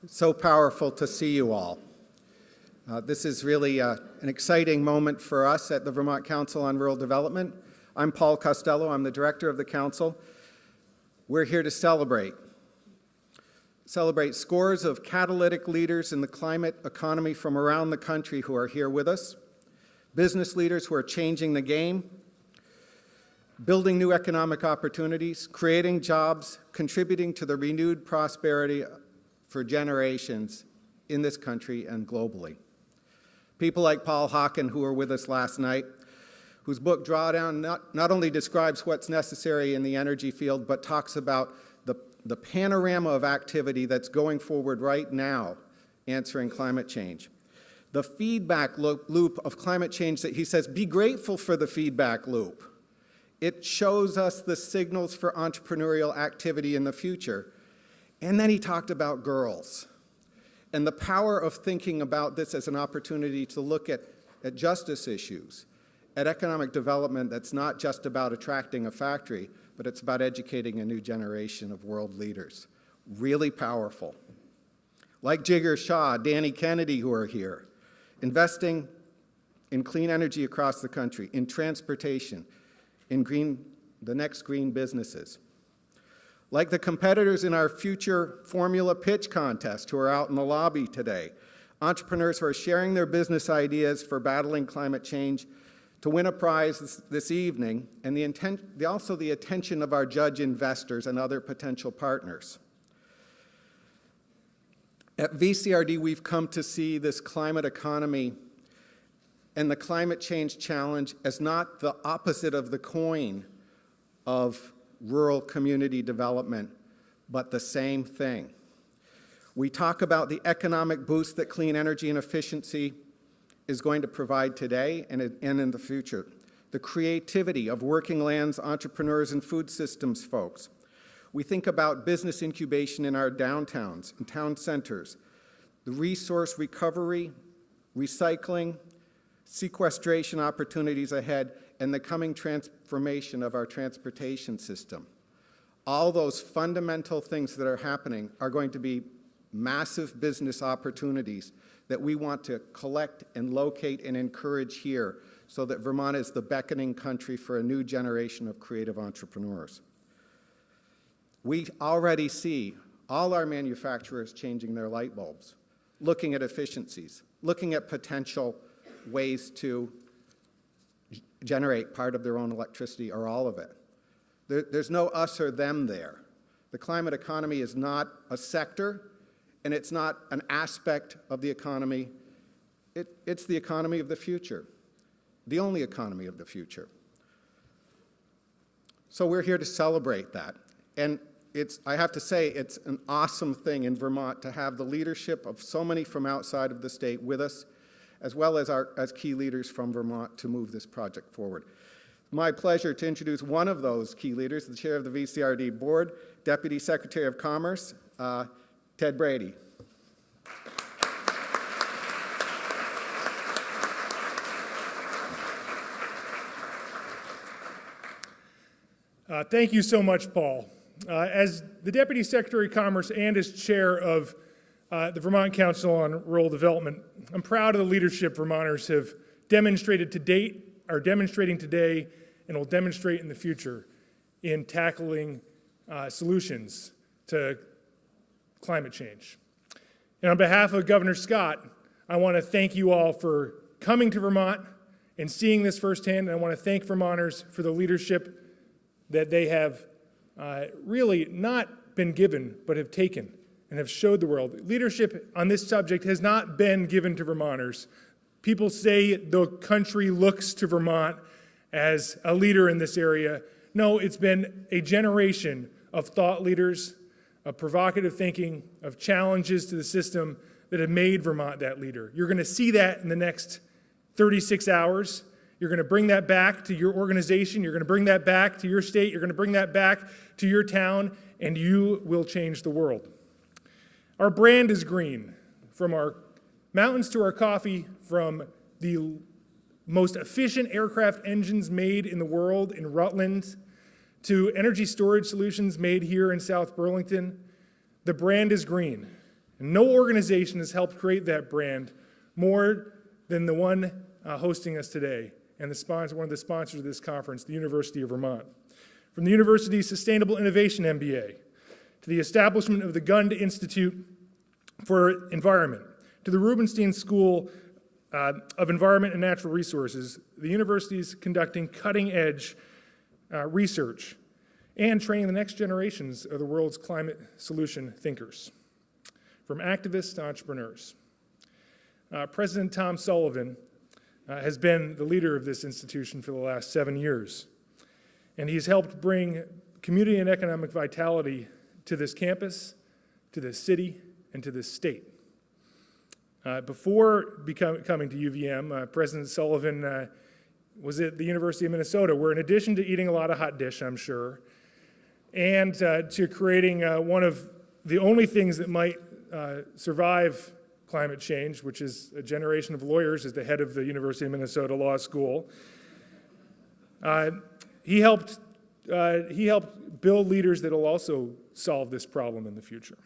So powerful to see you all. This is really an exciting moment for us at the Vermont Council on Rural Development. I'm Paul Costello. I'm the director of the council. We're here to celebrate scores of catalytic leaders in the climate economy from around the country who are here with us, business leaders who are changing the game, building new economic opportunities, creating jobs, contributing to the renewed prosperity for generations in this country and globally. People like Paul Hawken, who were with us last night, whose book Drawdown not only describes what's necessary in the energy field, but talks about the panorama of activity that's going forward right now answering climate change. The feedback loop of climate change that he says, be grateful for the feedback loop. It shows us the signals for entrepreneurial activity in the future. And then he talked about girls and the power of thinking about this as an opportunity to look at justice issues, at economic development that's not just about attracting a factory, but it's about educating a new generation of world leaders. Really powerful. Like Jigar Shah, Danny Kennedy, who are here, investing in clean energy across the country, in transportation, in the next green businesses. Like the competitors in our future formula pitch contest who are out in the lobby today, entrepreneurs who are sharing their business ideas for battling climate change to win a prize this evening, and also the attention of our judge investors and other potential partners. At VCRD, we've come to see this climate economy and the climate change challenge as not the opposite of the coin of rural community development, but the same thing. We talk about the economic boost that clean energy and efficiency is going to provide today and in the future. The creativity of working lands, entrepreneurs, and food systems folks. We think about business incubation in our downtowns and town centers, the resource recovery, recycling, sequestration opportunities ahead, and the coming transformation of our transportation system. All those fundamental things that are happening are going to be massive business opportunities that we want to collect and locate and encourage here so that Vermont is the beckoning country for a new generation of creative entrepreneurs. We already see all our manufacturers changing their light bulbs, looking at efficiencies, looking at potential ways to generate part of their own electricity or all of it. There's no us or them there. The climate economy is not a sector, and it's not an aspect of the economy. It's the economy of the future, the only economy of the future. So we're here to celebrate that. And I have to say, it's an awesome thing in Vermont to have the leadership of so many from outside of the state with us, as well as key leaders from Vermont to move this project forward. My pleasure to introduce one of those key leaders, the chair of the VCRD board, Deputy Secretary of Commerce, Ted Brady. Thank you so much, Paul. As the Deputy Secretary of Commerce and as chair of the Vermont Council on Rural Development, I'm proud of the leadership Vermonters have demonstrated to date, are demonstrating today, and will demonstrate in the future in tackling solutions to climate change. And on behalf of Governor Scott, I want to thank you all for coming to Vermont and seeing this firsthand, and I want to thank Vermonters for the leadership that they have really not been given, but have taken and have showed the world. Leadership on this subject has not been given to Vermonters. People say the country looks to Vermont as a leader in this area. No, it's been a generation of thought leaders, of provocative thinking, of challenges to the system that have made Vermont that leader. You're going to see that in the next 36 hours. You're going to bring that back to your organization. You're going to bring that back to your state. You're going to bring that back to your town, and you will change the world. Our brand is green. From our mountains to our coffee, from the most efficient aircraft engines made in the world in Rutland to energy storage solutions made here in South Burlington, the brand is green. And no organization has helped create that brand more than the one hosting us today, and one of the sponsors of this conference, the University of Vermont. From the university's Sustainable Innovation MBA, to the establishment of the Gund Institute for Environment, to the Rubenstein School of Environment and Natural Resources, the university is conducting cutting-edge research and training the next generations of the world's climate solution thinkers, from activists to entrepreneurs. President Tom Sullivan has been the leader of this institution for the last 7 years, and he's helped bring community and economic vitality to this campus, to this city, and to this state. Before coming to UVM, President Sullivan was at the University of Minnesota, where in addition to eating a lot of hot dish, I'm sure, and to creating one of the only things that might survive climate change, which is a generation of lawyers as the head of the University of Minnesota Law School. He helped build leaders that will also solve this problem in the future.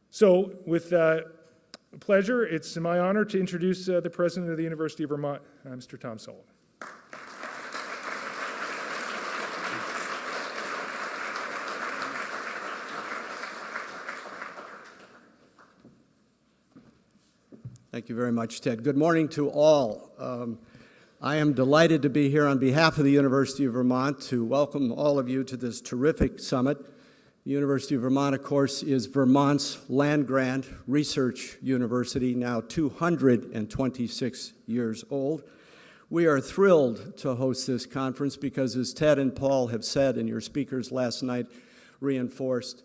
So with pleasure, it's my honor to introduce the president of the University of Vermont, Mr. Tom Sullivan. Thank you very much, Ted. Good morning to all. I am delighted to be here on behalf of the University of Vermont to welcome all of you to this terrific summit. The University of Vermont, of course, is Vermont's land-grant research university, now 226 years old. We are thrilled to host this conference because, as Ted and Paul have said, and your speakers last night reinforced,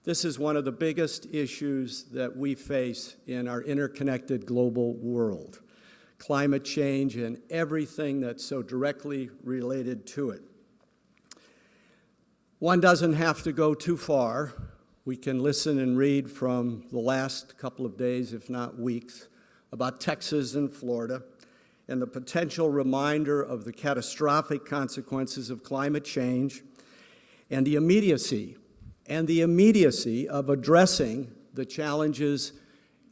this is one of the biggest issues that we face in our interconnected global world, climate change and everything that's so directly related to it. One doesn't have to go too far. We can listen and read from the last couple of days, if not weeks, about Texas and Florida and the potential reminder of the catastrophic consequences of climate change and the immediacy of addressing the challenges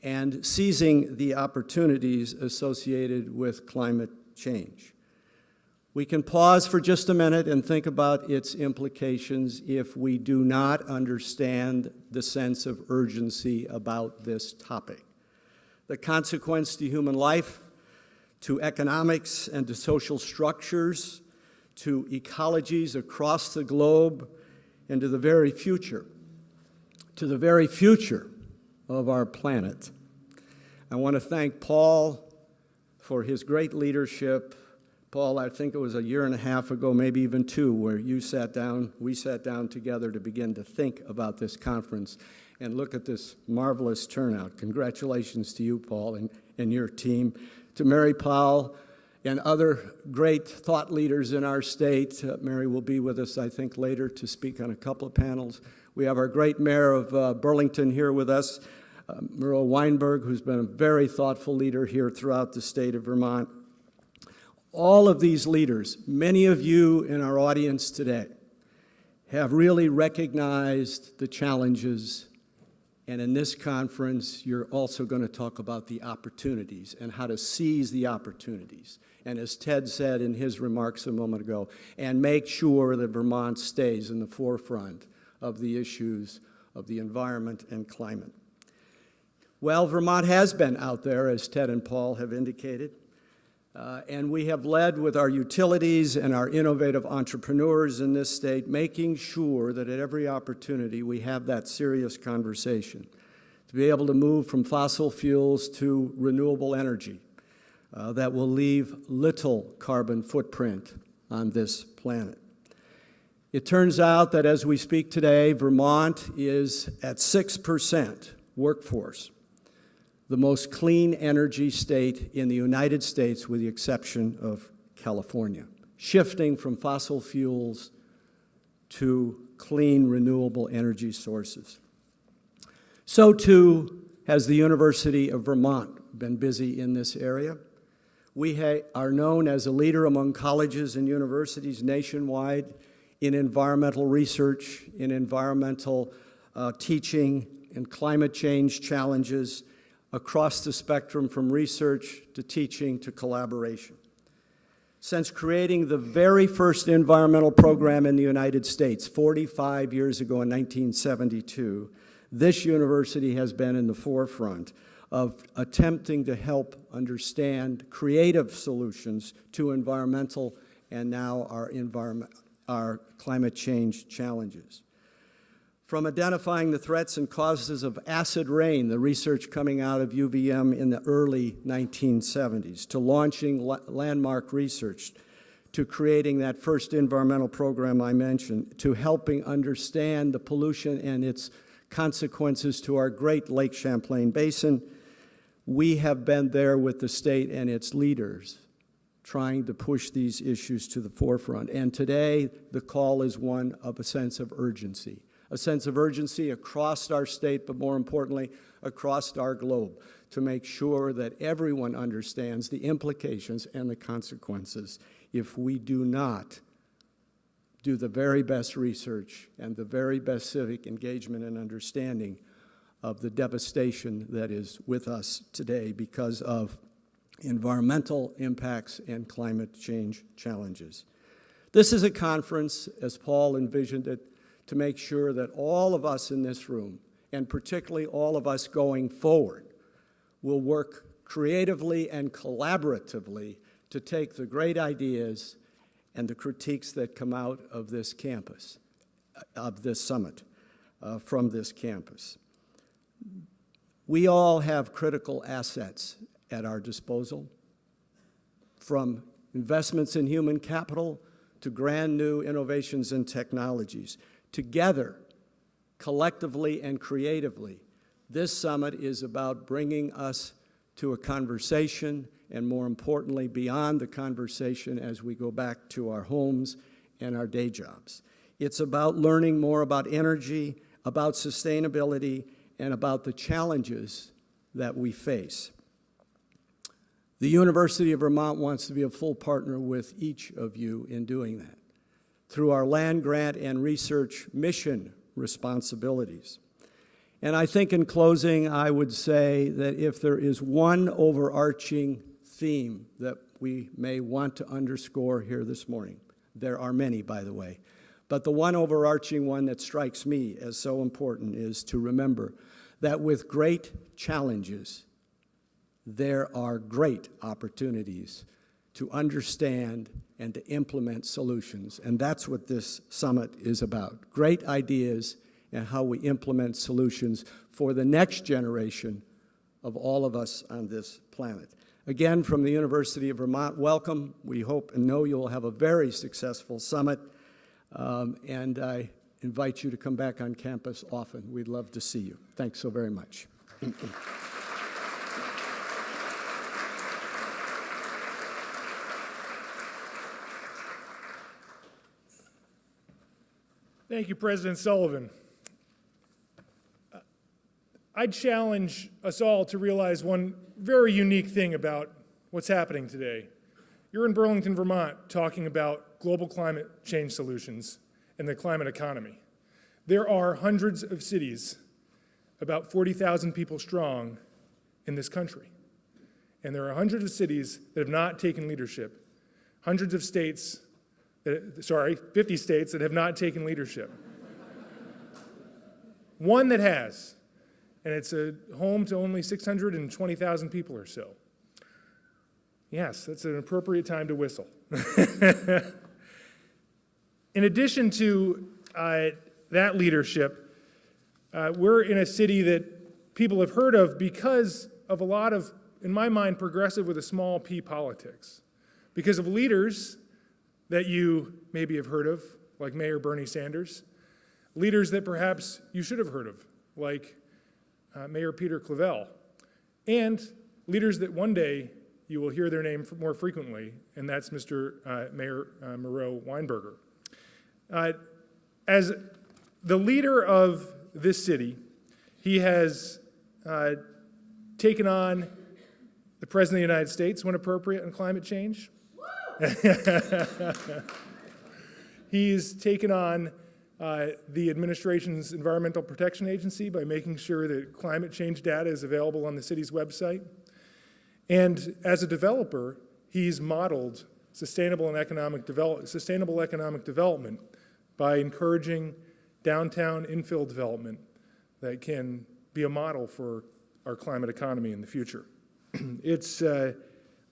and seizing the opportunities associated with climate change. We can pause for just a minute and think about its implications if we do not understand the sense of urgency about this topic. The consequence to human life, to economics and to social structures, to ecologies across the globe, and to the very future of our planet. I want to thank Paul for his great leadership. Paul, I think it was a year and a half ago, maybe even 2, where we sat down together to begin to think about this conference and look at this marvelous turnout. Congratulations to you, Paul, and your team. To Mary Powell and other great thought leaders in our state. Mary will be with us, I think, later to speak on a couple of panels. We have our great mayor of Burlington here with us, Miro Weinberger, who's been a very thoughtful leader here throughout the state of Vermont. All of these leaders, many of you in our audience today, have really recognized the challenges. And in this conference, you're also going to talk about the opportunities and how to seize the opportunities. And as Ted said in his remarks a moment ago, and make sure that Vermont stays in the forefront of the issues of the environment and climate. Well, Vermont has been out there, as Ted and Paul have indicated, and we have led with our utilities and our innovative entrepreneurs in this state, making sure that at every opportunity we have that serious conversation to be able to move from fossil fuels to renewable energy that will leave little carbon footprint on this planet. It turns out that as we speak today, Vermont is at 6% workforce, the most clean energy state in the United States with the exception of California, shifting from fossil fuels to clean, renewable energy sources. So too has the University of Vermont been busy in this area. We are known as a leader among colleges and universities nationwide in environmental research, in environmental teaching, and climate change challenges across the spectrum from research to teaching to collaboration. Since creating the very first environmental program in the United States 45 years ago in 1972, this university has been in the forefront of attempting to help understand creative solutions to environmental and now our climate change challenges. From identifying the threats and causes of acid rain, the research coming out of UVM in the early 1970s, to launching landmark research, to creating that first environmental program I mentioned, to helping understand the pollution and its consequences to our great Lake Champlain Basin, we have been there with the state and its leaders trying to push these issues to the forefront. And today, the call is one of a sense of urgency across our state, but more importantly, across our globe, to make sure that everyone understands the implications and the consequences if we do not do the very best research and the very best civic engagement and understanding of the devastation that is with us today because of environmental impacts and climate change challenges. This is a conference, as Paul envisioned it, to make sure that all of us in this room, and particularly all of us going forward, will work creatively and collaboratively to take the great ideas and the critiques that come out of this campus, of this summit, from this campus. We all have critical assets at our disposal, from investments in human capital to brand new innovations and technologies. Together, collectively and creatively, this summit is about bringing us to a conversation, and more importantly, beyond the conversation as we go back to our homes and our day jobs. It's about learning more about energy, about sustainability, and about the challenges that we face. The University of Vermont wants to be a full partner with each of you in doing that through our land grant and research mission responsibilities. And I think in closing, I would say that if there is one overarching theme that we may want to underscore here this morning, there are many, by the way, but the one overarching one that strikes me as so important is to remember that with great challenges, there are great opportunities to understand and to implement solutions. And that's what this summit is about. Great ideas and how we implement solutions for the next generation of all of us on this planet. Again, from the University of Vermont, welcome. We hope and know you'll have a very successful summit. And I invite you to come back on campus often. We'd love to see you. Thanks so very much. Thank you, President Sullivan. I challenge us all to realize one very unique thing about what's happening today. You're in Burlington, Vermont, talking about global climate change solutions and the climate economy. There are hundreds of cities, about 40,000 people strong, in this country. And there are hundreds of cities that have not taken leadership, hundreds of states 50 states that have not taken leadership. One that has, and it's a home to only 620,000 people or so. Yes, that's an appropriate time to whistle. In addition to that leadership, we're in a city that people have heard of because of a lot of, in my mind, progressive with a small p politics. Because of leaders that you maybe have heard of, like Mayor Bernie Sanders, leaders that perhaps you should have heard of, like Mayor Peter Clavelle, and leaders that one day you will hear their name more frequently, and that's Mr. Mayor Miro Weinberger. As the leader of this city, he has taken on the President of the United States when appropriate on climate change. He's taken on the administration's Environmental Protection Agency by making sure that climate change data is available on the city's website. And as a developer, he's modeled sustainable economic development by encouraging downtown infill development that can be a model for our climate economy in the future. It's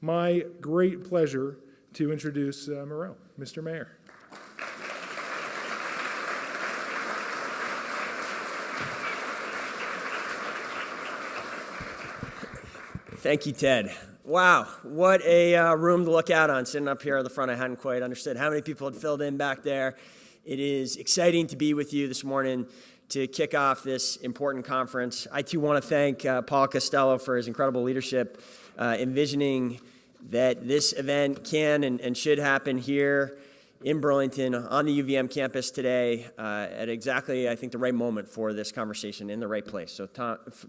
my great pleasure to introduce Miro. Mr. Mayor. Thank you, Ted. Wow, what a room to look out on sitting up here at the front. I hadn't quite understood how many people had filled in back there. It is exciting to be with you this morning to kick off this important conference. I too want to thank Paul Costello for his incredible leadership, envisioning that this event can and should happen here in Burlington on the UVM campus today at exactly, I think, the right moment for this conversation in the right place. So,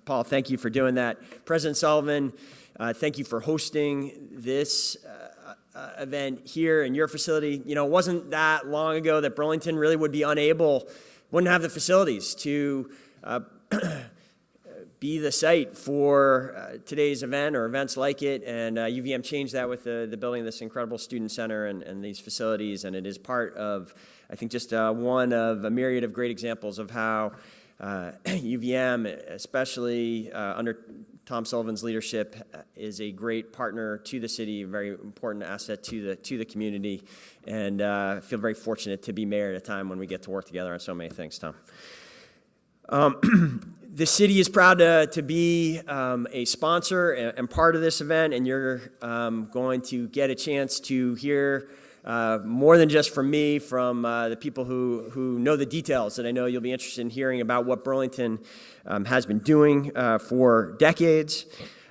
Paul, thank you for doing that. President Sullivan, thank you for hosting this event here in your facility. You know, it wasn't that long ago that Burlington really wouldn't have the facilities to be the site for today's event or events like it, and UVM changed that with the building of this incredible student center and these facilities, and it is part of, I think, just one of a myriad of great examples of how UVM, especially under Tom Sullivan's leadership, is a great partner to the city, a very important asset to the community, and I feel very fortunate to be mayor at a time when we get to work together on so many things, Tom. The city is proud to be a sponsor and part of this event, and you're going to get a chance to hear more than just from me, from the people who know the details that I know you'll be interested in hearing about what Burlington has been doing for decades.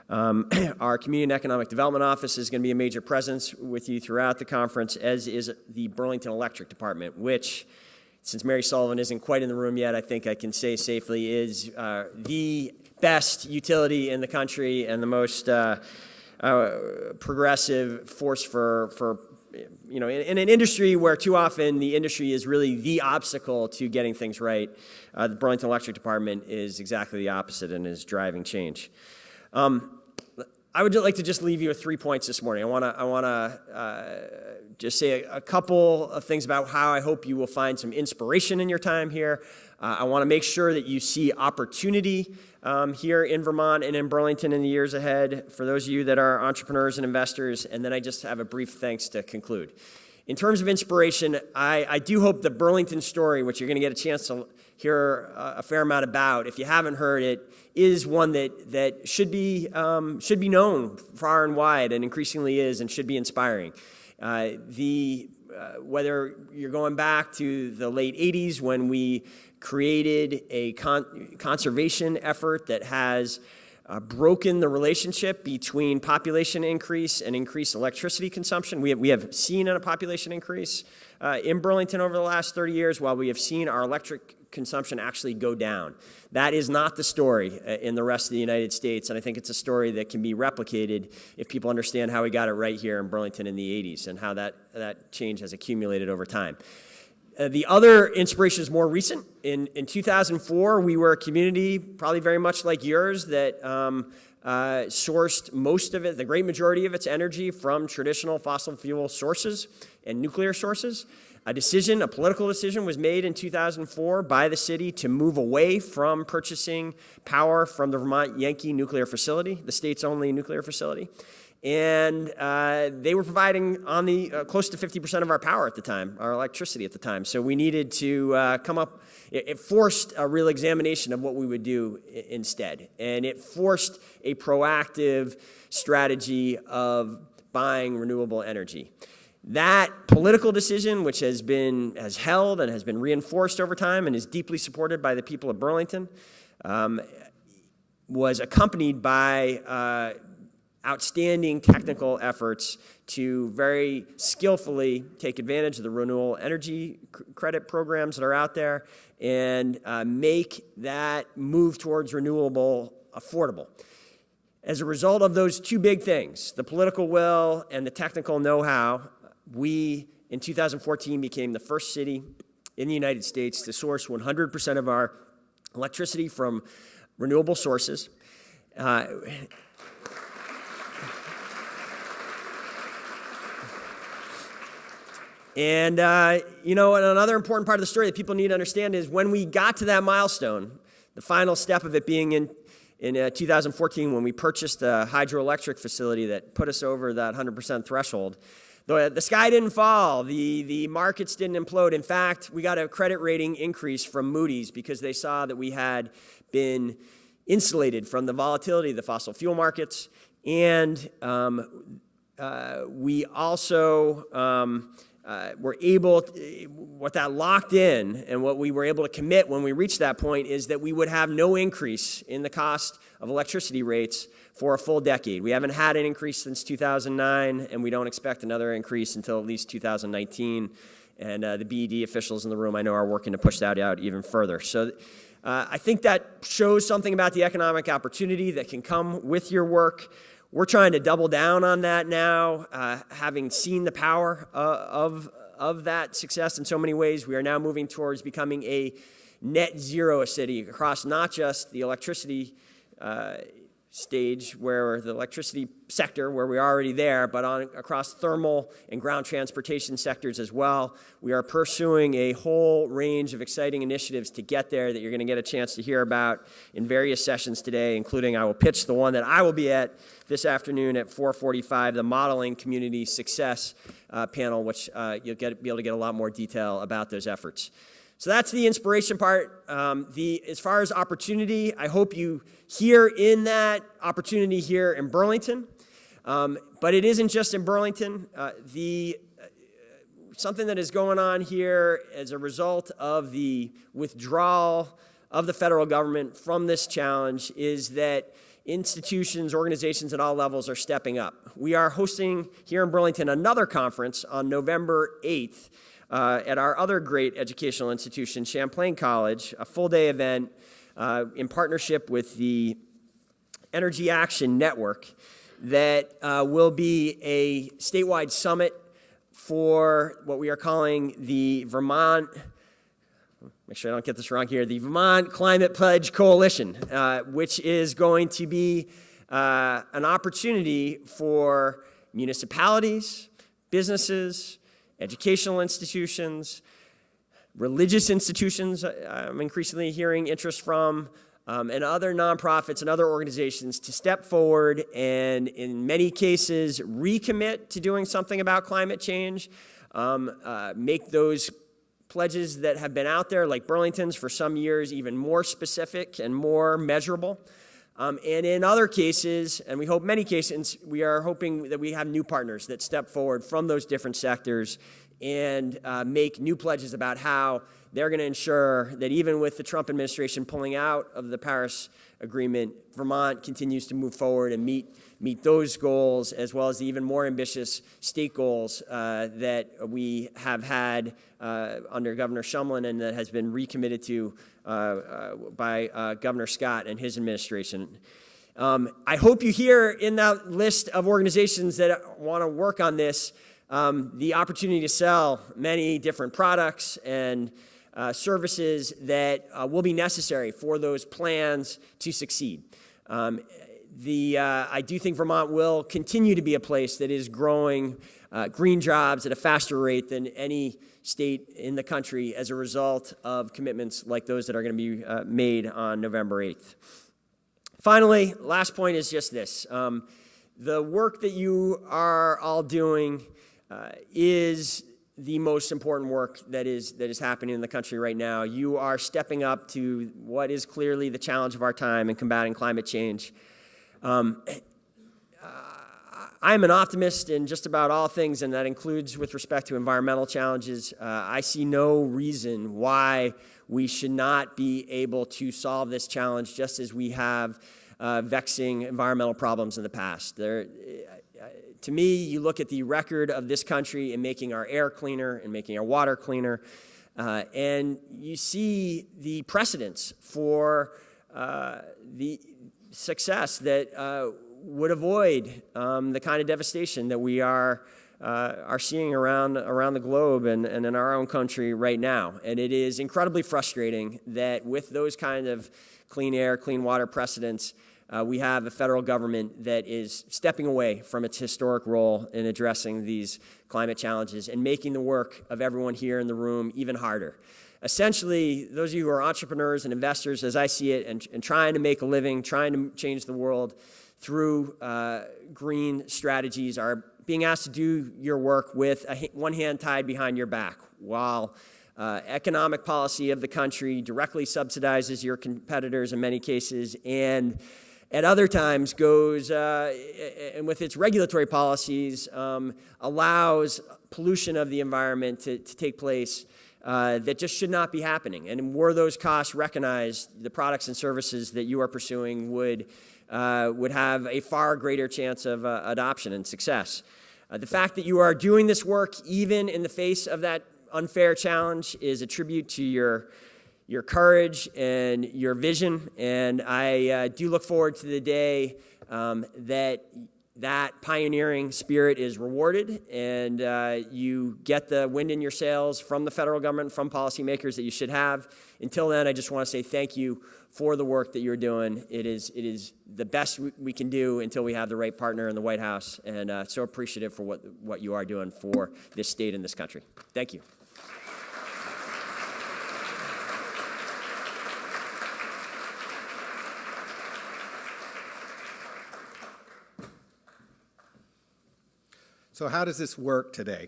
Our Community and Economic Development Office is going to be a major presence with you throughout the conference, as is the Burlington Electric Department, which, since Mary Sullivan isn't quite in the room yet, I think I can say safely is the best utility in the country and the most progressive force for you know, in an industry where too often the industry is really the obstacle to getting things right. The Burlington Electric Department is exactly the opposite and is driving change. I would like to just leave you with 3 points this morning. I want to just say a couple of things about how I hope you will find some inspiration in your time here. I want to make sure that you see opportunity here in Vermont and in Burlington in the years ahead for those of you that are entrepreneurs and investors. And then I just have a brief thanks to conclude. In terms of inspiration, I do hope the Burlington story, which you're going to get a chance to hear a fair amount about, if you haven't heard it, is one that should be known far and wide, and increasingly is, and should be inspiring. Whether you're going back to the late 80s when we created a conservation effort that has broken the relationship between population increase and increased electricity consumption. We have seen a population increase in Burlington over the last 30 years, while we have seen our electric consumption actually go down. That is not the story in the rest of the United States, and I think it's a story that can be replicated if people understand how we got it right here in Burlington in the 80s and how that change has accumulated over time. The other inspiration is more recent. In 2004, we were a community, probably very much like yours, that sourced most of it, the great majority of its energy, from traditional fossil fuel sources and nuclear sources. A political decision was made in 2004 by the city to move away from purchasing power from the Vermont Yankee nuclear facility, the state's only nuclear facility. And they were providing close to 50% of our power at the time, our electricity at the time. So we needed to come up. It forced a real examination of what we would do instead. And it forced a proactive strategy of buying renewable energy. That political decision, which has held and has been reinforced over time and is deeply supported by the people of Burlington, was accompanied by outstanding technical efforts to very skillfully take advantage of the renewable energy credit programs that are out there and make that move towards renewable affordable. As a result of those two big things, the political will and the technical know-how, we, in 2014, became the first city in the United States to source 100% of our electricity from renewable sources. And another important part of the story that people need to understand is when we got to that milestone, the final step of it being in 2014 when we purchased a hydroelectric facility that put us over that 100% threshold, the sky didn't fall, the markets didn't implode. In fact, we got a credit rating increase from Moody's because they saw that we had been insulated from the volatility of the fossil fuel markets, and we also were able, what that locked in and what we were able to commit when we reached that point is that we would have no increase in the cost of electricity rates for a full decade. We haven't had an increase since 2009, and we don't expect another increase until at least 2019. And the BED officials in the room I know are working to push that out even further. So I think that shows something about the economic opportunity that can come with your work. We're trying to double down on that now, having seen the power of that success in so many ways. We are now moving towards becoming a net zero city across not just the electricity stage, where the electricity sector, where we're already there, but across thermal and ground transportation sectors as well. We are pursuing a whole range of exciting initiatives to get there that you're going to get a chance to hear about in various sessions today, including I will pitch the one that I will be at this afternoon at 4:45, the Modeling Community Success panel, which you'll be able to get a lot more detail about those efforts. So that's the inspiration part. As far as opportunity, I hope you hear in that opportunity here in Burlington. But it isn't just in Burlington. Something that is going on here as a result of the withdrawal of the federal government from this challenge is that institutions, organizations at all levels are stepping up. We are hosting here in Burlington another conference on November 8th. At our other great educational institution, Champlain College, a full-day event in partnership with the Energy Action Network that will be a statewide summit for what we are calling the Vermont, make sure I don't get this wrong here, the Vermont Climate Pledge Coalition, which is going to be an opportunity for municipalities, businesses, educational institutions, religious institutions, I'm increasingly hearing interest from, and other nonprofits and other organizations to step forward and, in many cases, recommit to doing something about climate change, make those pledges that have been out there, like Burlington's for some years, even more specific and more measurable. And in other cases, and we hope many cases, we are hoping that we have new partners that step forward from those different sectors and make new pledges about how they're going to ensure that even with the Trump administration pulling out of the Paris Agreement, Vermont continues to move forward and meet those goals, as well as the even more ambitious state goals that we have had under Governor Shumlin and that has been recommitted to by Governor Scott and his administration. I hope you hear in that list of organizations that want to work on this the opportunity to sell many different products and services that will be necessary for those plans to succeed. I do think Vermont will continue to be a place that is growing green jobs at a faster rate than any state in the country as a result of commitments like those that are going to be made on November 8th. Finally, last point is just this. The work that you are all doing is the most important work that is happening in the country right now. You are stepping up to what is clearly the challenge of our time in combating climate change. I'm an optimist in just about all things, and that includes with respect to environmental challenges. I see no reason why we should not be able to solve this challenge just as we have vexing environmental problems in the past. To me, you look at the record of this country in making our air cleaner and making our water cleaner, and you see the precedents for the success that would avoid the kind of devastation that we are are seeing around the globe and in our own country right now. And it is incredibly frustrating that with those kind of clean air, clean water precedents, we have a federal government that is stepping away from its historic role in addressing these climate challenges and making the work of everyone here in the room even harder. Essentially, those of you who are entrepreneurs and investors, as I see it, and trying to make a living, trying to change the world through green strategies are being asked to do your work with one hand tied behind your back, while economic policy of the country directly subsidizes your competitors in many cases, and at other times goes, and with its regulatory policies, allows pollution of the environment to take place that just should not be happening. And were those costs recognized, the products and services that you are pursuing would have a far greater chance of adoption and success. The fact that you are doing this work even in the face of that unfair challenge is a tribute to your courage and your vision, and I do look forward to the day that pioneering spirit is rewarded and you get the wind in your sails from the federal government, from policymakers that you should have. Until then, I just want to say thank you for the work that you're doing. It is the best we can do until we have the right partner in the White House, and so appreciative for what you are doing for this state and this country. Thank you. So how does this work today?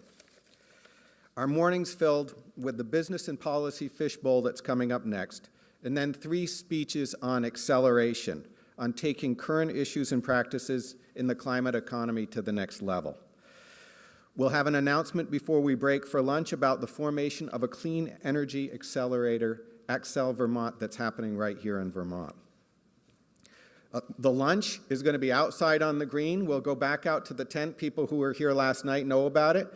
Our morning's filled with the business and policy fishbowl that's coming up next, and then 3 speeches on acceleration, on taking current issues and practices in the climate economy to the next level. We'll have an announcement before we break for lunch about the formation of a clean energy accelerator, Accel Vermont, that's happening right here in Vermont. The lunch is going to be outside on the green. We'll go back out to the tent. People who were here last night know about it.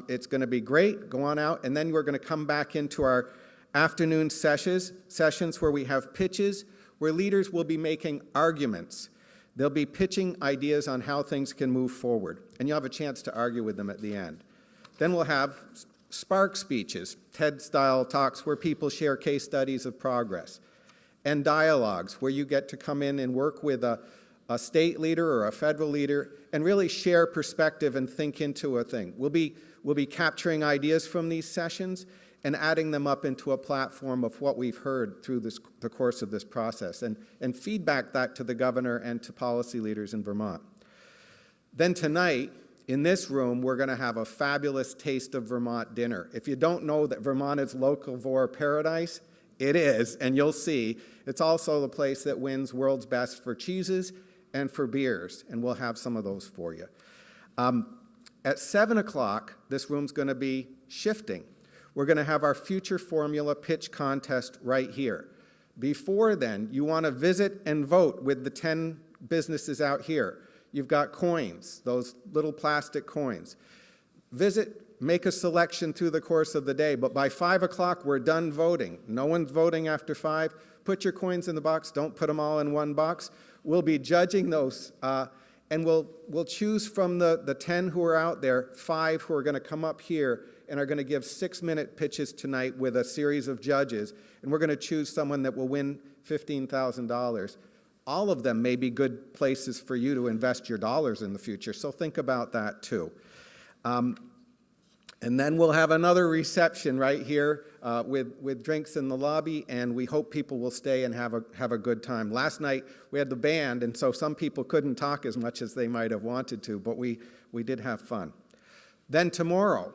It's going to be great. Go on out. And then we're going to come back into our afternoon sessions where we have pitches, where leaders will be making arguments. They'll be pitching ideas on how things can move forward. And you'll have a chance to argue with them at the end. Then we'll have spark speeches, TED-style talks where people share case studies of progress, and dialogues where you get to come in and work with a state leader or a federal leader and really share perspective and think into a thing. We'll be capturing ideas from these sessions and adding them up into a platform of what we've heard through the course of this process and feedback that to the governor and to policy leaders in Vermont. Then tonight, in this room, we're going to have a fabulous Taste of Vermont dinner. If you don't know that Vermont is locavore paradise, it is, and you'll see. It's also the place that wins world's best for cheeses and for beers, and we'll have some of those for you. At 7 o'clock, this room's going to be shifting. We're going to have our future formula pitch contest right here. Before then, you want to visit and vote with the 10 businesses out here. You've got coins, those little plastic coins. Visit. Make a selection through the course of the day, but by 5 o'clock, we're done voting. No one's voting after 5. Put your coins in the box. Don't put them all in one box. We'll be judging those, and we'll choose from the 10 who are out there, 5 who are going to come up here and are going to give 6-minute pitches tonight with a series of judges, and we're going to choose someone that will win $15,000. All of them may be good places for you to invest your dollars in the future, so think about that too. And then we'll have another reception right here with drinks in the lobby, and we hope people will stay and have a good time. Last night we had the band, and so some people couldn't talk as much as they might have wanted to, but we did have fun. Then tomorrow,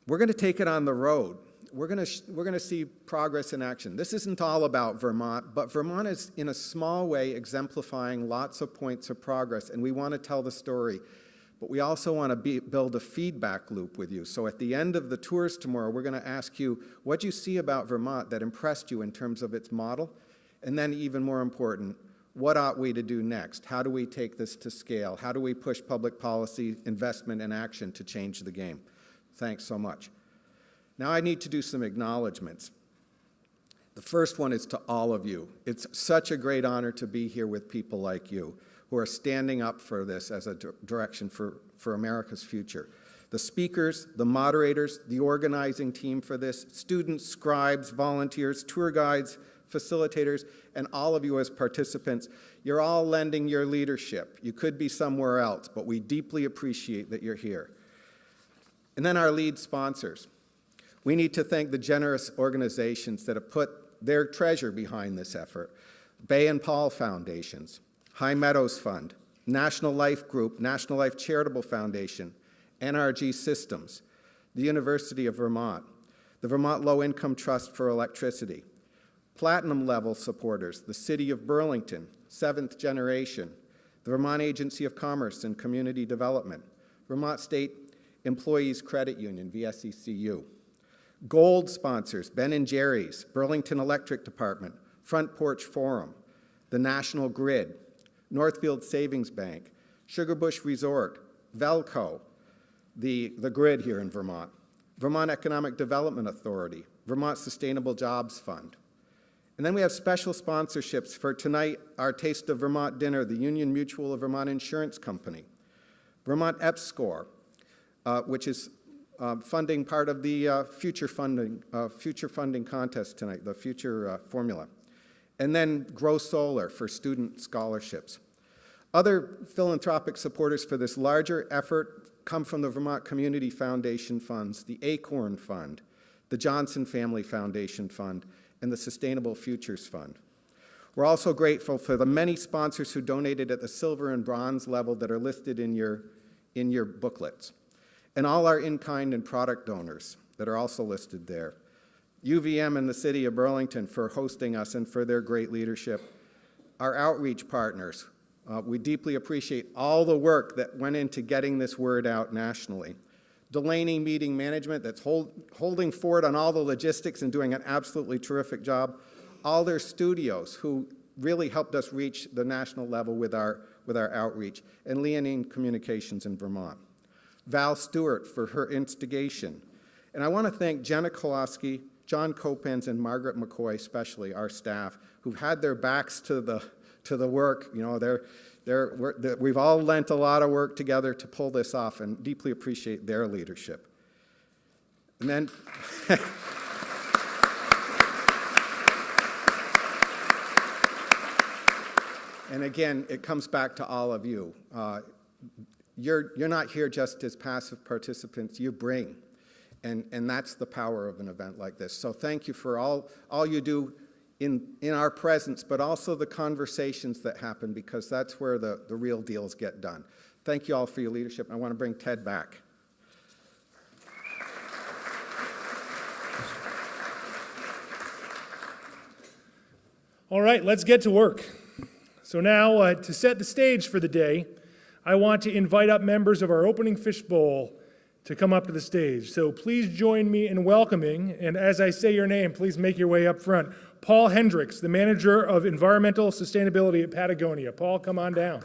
we're going to take it on the road. We're going to see progress in action. This isn't all about Vermont, but Vermont is in a small way exemplifying lots of points of progress, and we want to tell the story. But we also want to build a feedback loop with you. So at the end of the tours tomorrow, we're going to ask you, what do you see about Vermont that impressed you in terms of its model? And then even more important, what ought we to do next? How do we take this to scale? How do we push public policy, investment, and action to change the game? Thanks so much. Now I need to do some acknowledgments. The first one is to all of you. It's such a great honor to be here with people like you who are standing up for this as a direction for America's future. The speakers, the moderators, the organizing team for this, students, scribes, volunteers, tour guides, facilitators, and all of you as participants, you're all lending your leadership. You could be somewhere else, but we deeply appreciate that you're here. And then our lead sponsors. We need to thank the generous organizations that have put their treasure behind this effort. Bay and Paul Foundations, High Meadows Fund, National Life Group, National Life Charitable Foundation, NRG Systems, the University of Vermont, the Vermont Low Income Trust for Electricity, Platinum level supporters, the City of Burlington, Seventh Generation, the Vermont Agency of Commerce and Community Development, Vermont State Employees Credit Union, VSECU. Gold sponsors, Ben & Jerry's, Burlington Electric Department, Front Porch Forum, the National Grid, Northfield Savings Bank, Sugarbush Resort, Velco, the grid here in Vermont, Vermont Economic Development Authority, Vermont Sustainable Jobs Fund. And then we have special sponsorships for tonight, our Taste of Vermont dinner, the Union Mutual of Vermont Insurance Company, Vermont EPSCOR, which is funding part of the future funding contest tonight, the future formula. And then Grow Solar for student scholarships. Other philanthropic supporters for this larger effort come from the Vermont Community Foundation funds, the Acorn Fund, the Johnson Family Foundation Fund, and the Sustainable Futures Fund. We're also grateful for the many sponsors who donated at the silver and bronze level that are listed in your booklets, and all our in-kind and product donors that are also listed there. UVM and the City of Burlington for hosting us and for their great leadership. Our outreach partners, we deeply appreciate all the work that went into getting this word out nationally. Delaney Meeting Management, that's holding forward on all the logistics and doing an absolutely terrific job. Alder Studios, who really helped us reach the national level with our outreach. And Leonine Communications in Vermont. Val Stewart for her instigation. And I want to thank Jenna Kowalski, John Kopens, and Margaret McCoy, especially our staff, who've had their backs to the work. You know, we've all lent a lot of work together to pull this off, and deeply appreciate their leadership. And then, and again, it comes back to all of you. You're not here just as passive participants. You bring, and that's the power of an event like this. So thank you for all you do in our presence, but also the conversations that happen, because that's where the real deals get done. Thank you all for your leadership. I want to bring Ted back. All right, let's get to work. So now, to set the stage for the day, I want to invite up members of our opening Fishbowl to come up to the stage. So please join me in welcoming, and as I say your name, please make your way up front, Paul Hendricks, the Manager of Environmental Sustainability at Patagonia. Paul, come on down.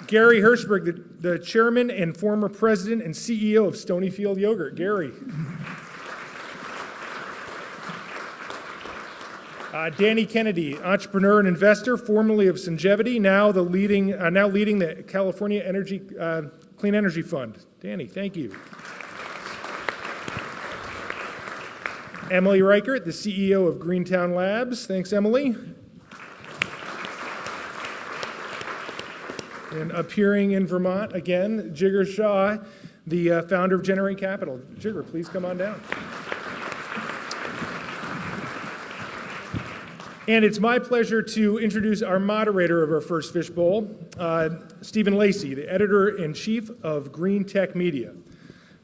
Gary Hirschberg, the Chairman and former President and CEO of Stonyfield Yogurt. Gary. Danny Kennedy, entrepreneur and investor, formerly of Singevity, now leading the California Clean Energy Fund. Danny, thank you. Emily Reichert, the CEO of Greentown Labs. Thanks, Emily. And appearing in Vermont again, Jigger Shaw, the founder of Generate Capital. Jigger, please come on down. And it's my pleasure to introduce our moderator of our first Fishbowl, Stephen Lacey, the editor-in-chief of Greentech Media.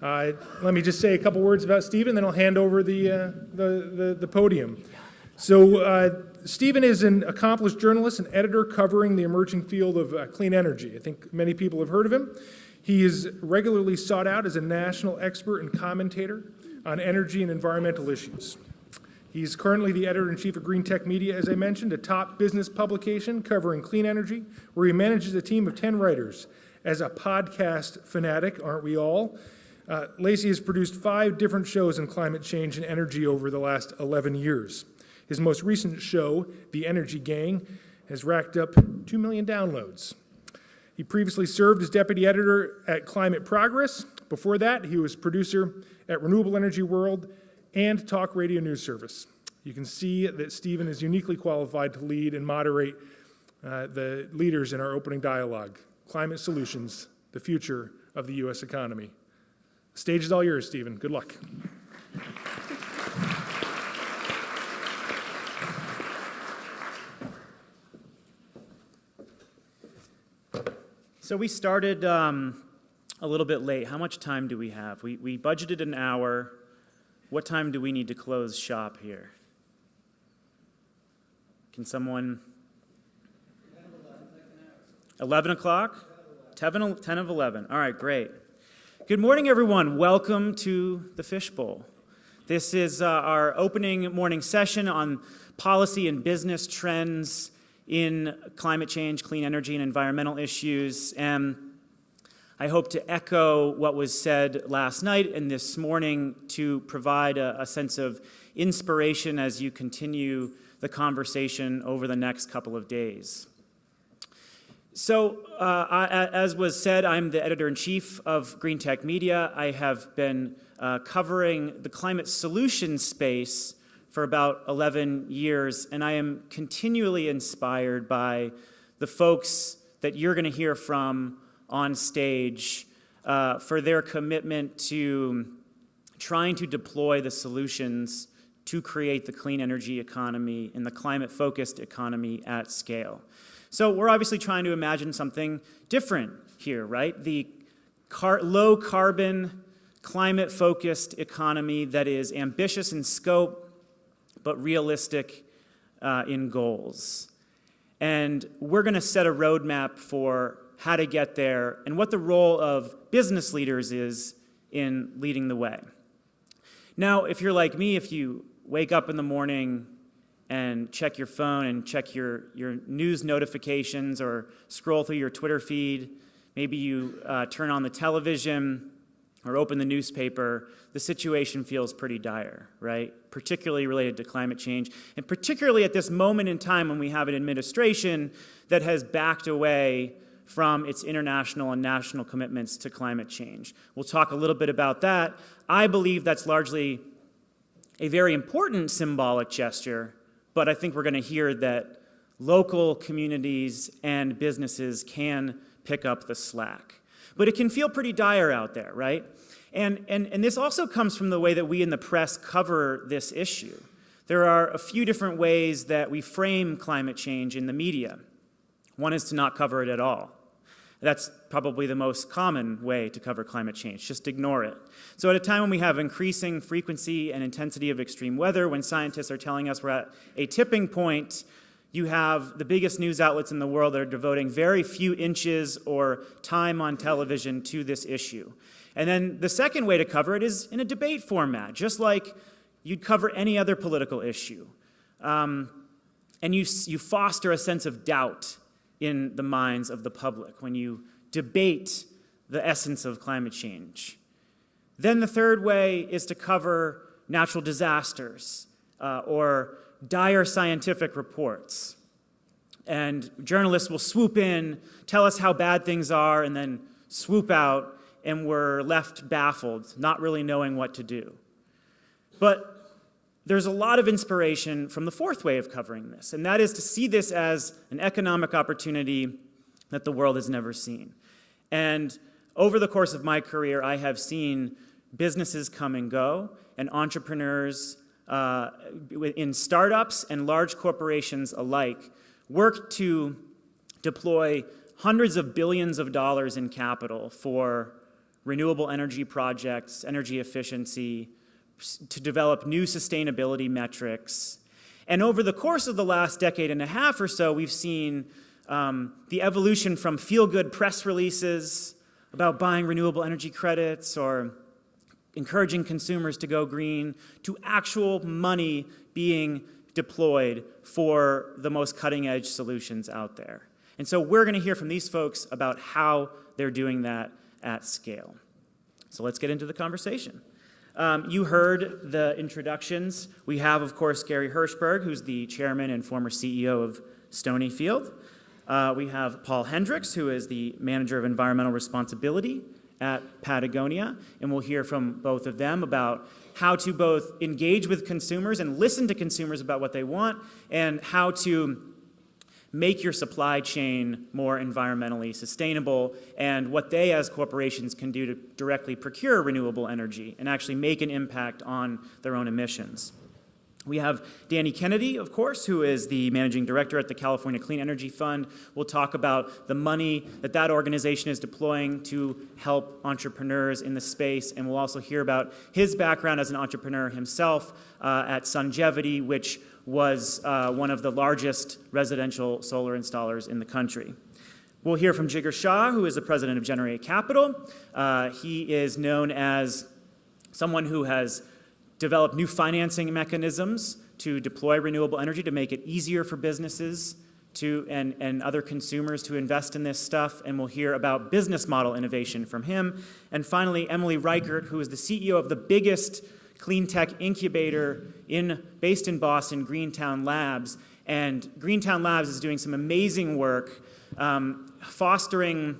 Let me just say a couple words about Stephen, then I'll hand over the podium. So Stephen is an accomplished journalist and editor covering the emerging field of clean energy. I think many people have heard of him. He is regularly sought out as a national expert and commentator on energy and environmental issues. He's currently the editor-in-chief of Greentech Media, as I mentioned, a top business publication covering clean energy, where he manages a team of 10 writers. As a podcast fanatic, aren't we all? Lacey has produced 5 different shows on climate change and energy over the last 11 years. His most recent show, The Energy Gang, has racked up 2 million downloads. He previously served as deputy editor at Climate Progress. Before that, he was producer at Renewable Energy World and Talk Radio News Service. You can see that Stephen is uniquely qualified to lead and moderate the leaders in our opening dialogue, Climate Solutions, the Future of the U.S. Economy. The stage is all yours, Stephen. Good luck. So we started a little bit late. How much time do we have? We budgeted an hour. What time do we need to close shop here? Can someone? 11 o'clock? 10 of 11. All right, great. Good morning, everyone. Welcome to the Fishbowl. This is our opening morning session on policy and business trends in climate change, clean energy, and environmental issues. And I hope to echo what was said last night and this morning to provide a sense of inspiration as you continue the conversation over the next couple of days. So, as was said, I'm the editor-in-chief of Greentech Media. I have been covering the climate solutions space for about 11 years, and I am continually inspired by the folks that you're going to hear from on stage for their commitment to trying to deploy the solutions to create the clean energy economy and the climate-focused economy at scale. So we're obviously trying to imagine something different here, right? The low-carbon, climate-focused economy that is ambitious in scope, but realistic in goals. And we're going to set a roadmap for how to get there and what the role of business leaders is in leading the way. Now, if you're like me, if you wake up in the morning and check your phone and check your news notifications or scroll through your Twitter feed, maybe you turn on the television or open the newspaper, the situation feels pretty dire, right? Particularly related to climate change, and particularly at this moment in time when we have an administration that has backed away from its international and national commitments to climate change. We'll talk a little bit about that. I believe that's largely a very important symbolic gesture, but I think we're going to hear that local communities and businesses can pick up the slack. But it can feel pretty dire out there, right? And this also comes from the way that we in the press cover this issue. There are a few different ways that we frame climate change in the media. One is to not cover it at all. That's probably the most common way to cover climate change, just ignore it. So at a time when we have increasing frequency and intensity of extreme weather, when scientists are telling us we're at a tipping point, you have the biggest news outlets in the world that are devoting very few inches or time on television to this issue. And then the second way to cover it is in a debate format, just like you'd cover any other political issue. And you foster a sense of doubt in the minds of the public when you debate the essence of climate change. Then the third way is to cover natural disasters or dire scientific reports. And journalists will swoop in, tell us how bad things are, and then swoop out, and we're left baffled, not really knowing what to do. But there's a lot of inspiration from the fourth way of covering this, and that is to see this as an economic opportunity that the world has never seen. And over the course of my career, I have seen businesses come and go, and entrepreneurs in startups and large corporations alike work to deploy hundreds of billions of dollars in capital for renewable energy projects, energy efficiency, to develop new sustainability metrics. And over the course of the last decade and a half or so, we've seen the evolution from feel-good press releases about buying renewable energy credits or encouraging consumers to go green to actual money being deployed for the most cutting-edge solutions out there. And so we're going to hear from these folks about how they're doing that at scale. So let's get into the conversation. You heard the introductions. We have, of course, Gary Hirschberg, who's the chairman and former CEO of Stonyfield. We have Paul Hendricks, who is the manager of environmental responsibility at Patagonia, and we'll hear from both of them about how to both engage with consumers and listen to consumers about what they want, and how to make your supply chain more environmentally sustainable, and what they as corporations can do to directly procure renewable energy and actually make an impact on their own emissions. We have Danny Kennedy, of course, who is the managing director at the California Clean Energy Fund. We'll talk about the money that organization is deploying to help entrepreneurs in the space, and we'll also hear about his background as an entrepreneur himself at Sungevity, which was one of the largest residential solar installers in the country. We'll hear from Jigar Shah, who is the president of Generate Capital. He is known as someone who has developed new financing mechanisms to deploy renewable energy to make it easier for businesses and other consumers to invest in this stuff, and we'll hear about business model innovation from him. And finally, Emily Reichert, who is the CEO of the biggest clean tech incubator based in Boston, Greentown Labs. And Greentown Labs is doing some amazing work fostering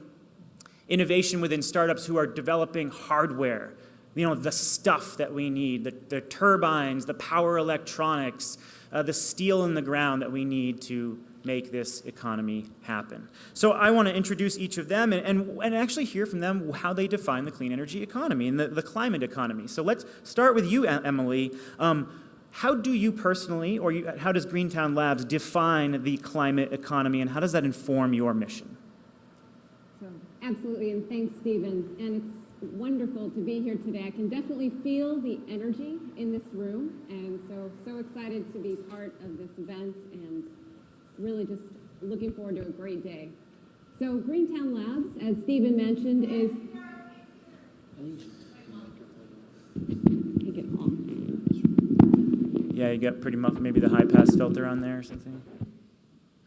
innovation within startups who are developing hardware, the stuff that we need, the turbines, the power electronics, the steel in the ground that we need to make this economy happen. So I want to introduce each of them and actually hear from them how they define the clean energy economy and the climate economy. So let's start with you, Emily. How do you personally, or how does Greentown Labs define the climate economy, and how does that inform your mission? So, absolutely, and thanks, Stephen. And it's wonderful to be here today. I can definitely feel the energy in this room, and so excited to be part of this event, and really just looking forward to a great day. So Greentown Labs, as Stephen mentioned, is... Take it off. Yeah, you got pretty much maybe the high pass filter on there or something.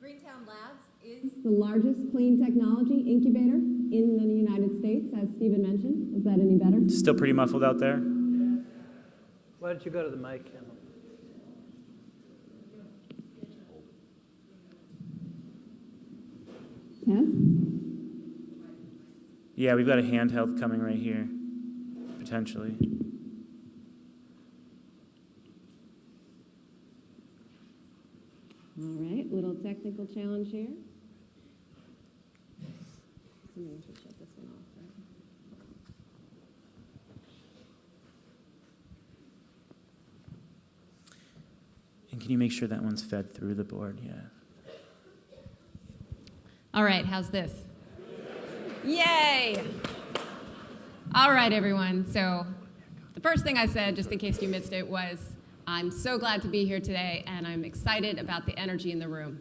Greentown Labs is the largest clean technology incubator in the United States, as Stephen mentioned. Is that any better? Still pretty muffled out there? Why don't you go to the mic, Emily? Test? Yeah, we've got a handheld coming right here, potentially. All right, little technical challenge here. Somebody should shut this one off, right? And can you make sure that one's fed through the board? Yeah. All right, how's this? Yay! All right, everyone. So the first thing I said, just in case you missed it, was I'm so glad to be here today, and I'm excited about the energy in the room.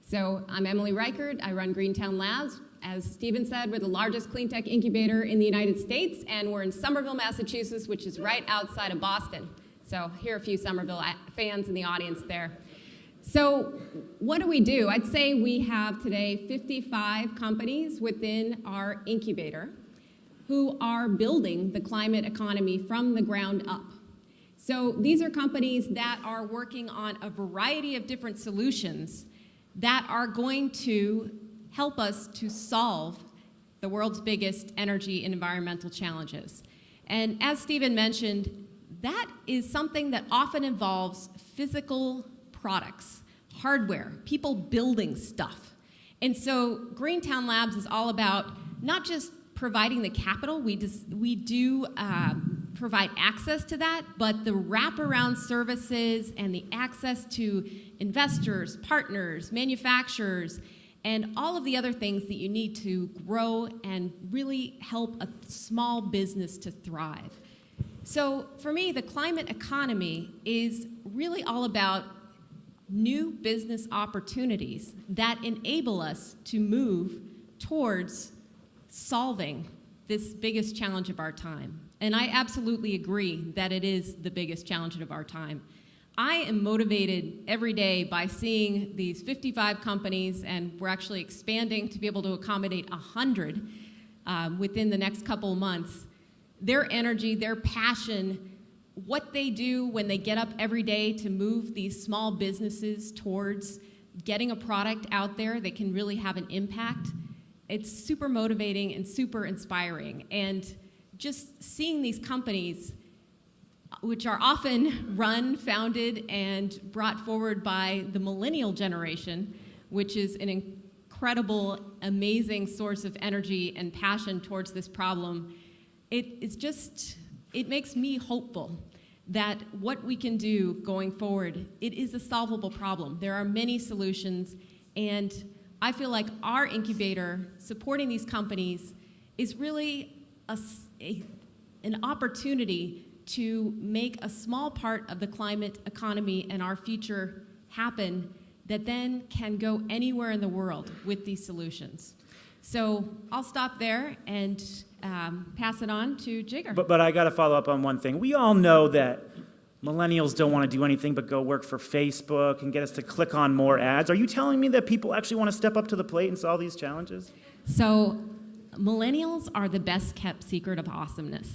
So I'm Emily Reichert. I run Greentown Labs. As Stephen said, we're the largest clean tech incubator in the United States, and we're in Somerville, Massachusetts, which is right outside of Boston. So here are a few Somerville fans in the audience there. So what do? I'd say we have today 55 companies within our incubator who are building the climate economy from the ground up. So these are companies that are working on a variety of different solutions that are going to help us to solve the world's biggest energy and environmental challenges. And as Stephen mentioned, that is something that often involves physical products, hardware, people building stuff. And so Greentown Labs is all about not just providing the capital, we do provide access to that, but the wraparound services and the access to investors, partners, manufacturers, and all of the other things that you need to grow and really help a small business to thrive. So for me, the climate economy is really all about new business opportunities that enable us to move towards solving this biggest challenge of our time. And I absolutely agree that it is the biggest challenge of our time. I am motivated every day by seeing these 55 companies, and we're actually expanding to be able to accommodate 100 within the next couple of months, their energy, their passion, what they do when they get up every day to move these small businesses towards getting a product out there that can really have an impact, it's super motivating and super inspiring. And just seeing these companies, which are often run, founded, and brought forward by the millennial generation, which is an incredible, amazing source of energy and passion towards this problem, it makes me hopeful that what we can do going forward, it is a solvable problem. There are many solutions, and I feel like our incubator supporting these companies is really an opportunity to make a small part of the climate economy and our future happen that then can go anywhere in the world with these solutions. So I'll stop there and pass it on to Jigger. But I got to follow up on one thing. We all know that millennials don't want to do anything but go work for Facebook and get us to click on more ads. Are you telling me that people actually want to step up to the plate and solve these challenges? So millennials are the best kept secret of awesomeness.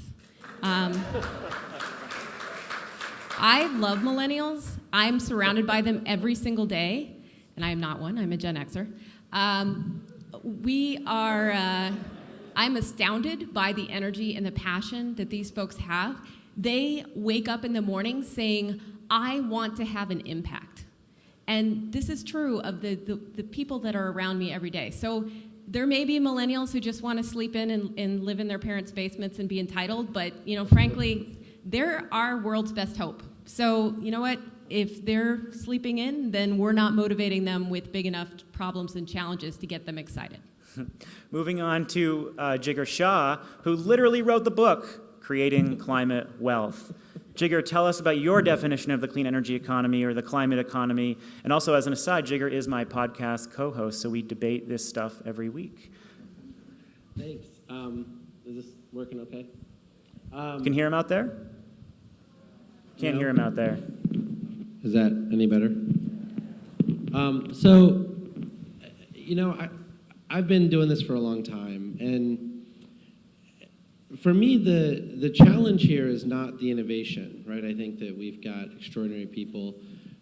I love millennials. I'm surrounded by them every single day, and I am not one. I'm a Gen Xer. I'm astounded by the energy and the passion that these folks have. They wake up in the morning saying, I want to have an impact. And this is true of the people that are around me every day. So there may be millennials who just want to sleep in and live in their parents' basements and be entitled, but frankly, they're our world's best hope. So you know what? If they're sleeping in, then we're not motivating them with big enough problems and challenges to get them excited. Moving on to Jigger Shah, who literally wrote the book, Creating Climate Wealth. Jigger, tell us about your definition of the clean energy economy or the climate economy. And also, as an aside, Jigger is my podcast co-host, so we debate this stuff every week. Thanks. Is this working okay? You can hear him out there? Can't hear him out there. Is that any better? I've been doing this for a long time, and for me, the challenge here is not the innovation, right? I think that we've got extraordinary people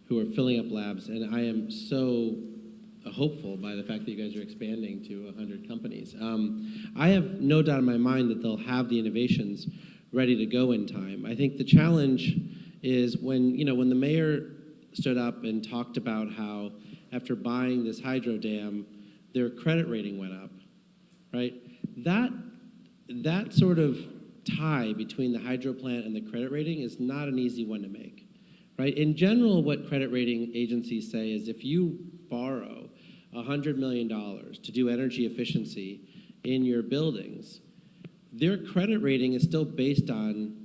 who are filling up labs, and I am so hopeful by the fact that you guys are expanding to 100 companies. I have no doubt in my mind that they'll have the innovations ready to go in time. I think the challenge is when the mayor stood up and talked about how after buying this hydro dam, their credit rating went up, right? That sort of tie between the hydro plant and the credit rating is not an easy one to make, right? In general, what credit rating agencies say is if you borrow $100 million to do energy efficiency in your buildings, their credit rating is still based on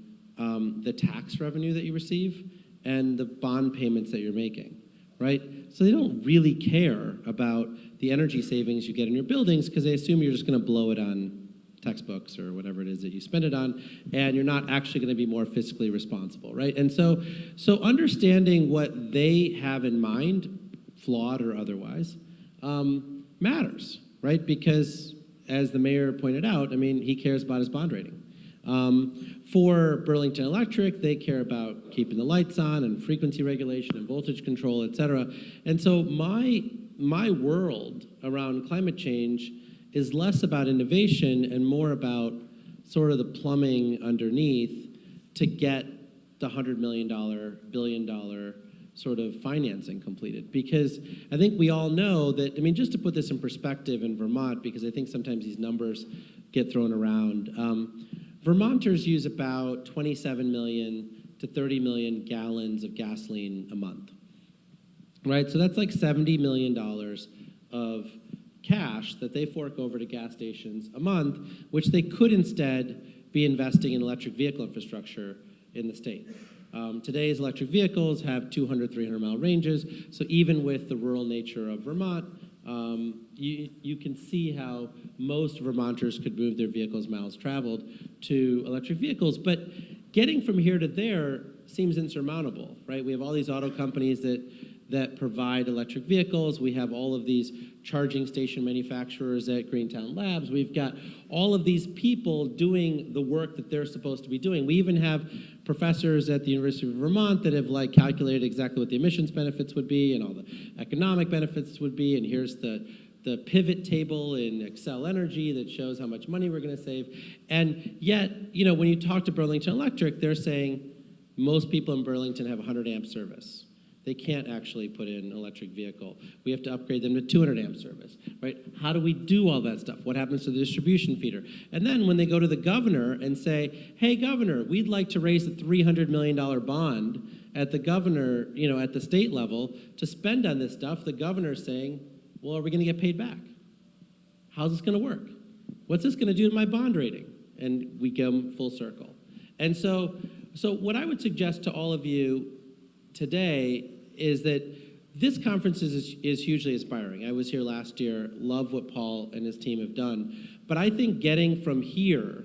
the tax revenue that you receive and the bond payments that you're making, right? So they don't really care about the energy savings you get in your buildings because they assume you're just going to blow it on textbooks or whatever it is that you spend it on, and you're not actually going to be more fiscally responsible, right? And so understanding what they have in mind, flawed or otherwise, matters, right? Because as the mayor pointed out, he cares about his bond rating. For Burlington Electric, they care about keeping the lights on and frequency regulation and voltage control, et cetera. And so my world around climate change is less about innovation and more about sort of the plumbing underneath to get the $100 million, billion-dollar sort of financing completed. Because I think we all know that, just to put this in perspective in Vermont, because I think sometimes these numbers get thrown around, Vermonters use about 27 million to 30 million gallons of gasoline a month, right? So that's like $70 million of cash that they fork over to gas stations a month, which they could instead be investing in electric vehicle infrastructure in the state. Today's electric vehicles have 200, 300-mile ranges, so even with the rural nature of Vermont, you can see how most Vermonters could move their vehicles miles traveled to electric vehicles, but getting from here to there seems insurmountable, right? We have all these auto companies that that provide electric vehicles. We have all of these charging station manufacturers at Greentown Labs. We've got all of these people doing the work that they're supposed to be doing. We even have professors at the University of Vermont that have calculated exactly what the emissions benefits would be and all the economic benefits would be, and here's the pivot table in Excel Energy that shows how much money we're going to save. And yet, when you talk to Burlington Electric, they're saying most people in Burlington have 100 amp service. They can't actually put in an electric vehicle. We have to upgrade them to 200 amp service, right? How do we do all that stuff? What happens to the distribution feeder? And then when they go to the governor and say, hey, governor, we'd like to raise a $300 million bond at the governor, at the state level to spend on this stuff, the governor's saying, well, are we going to get paid back? How's this going to work? What's this going to do to my bond rating? And we give them full circle. And so what I would suggest to all of you today is that this conference is hugely inspiring. I was here last year, love what Paul and his team have done. But I think getting from here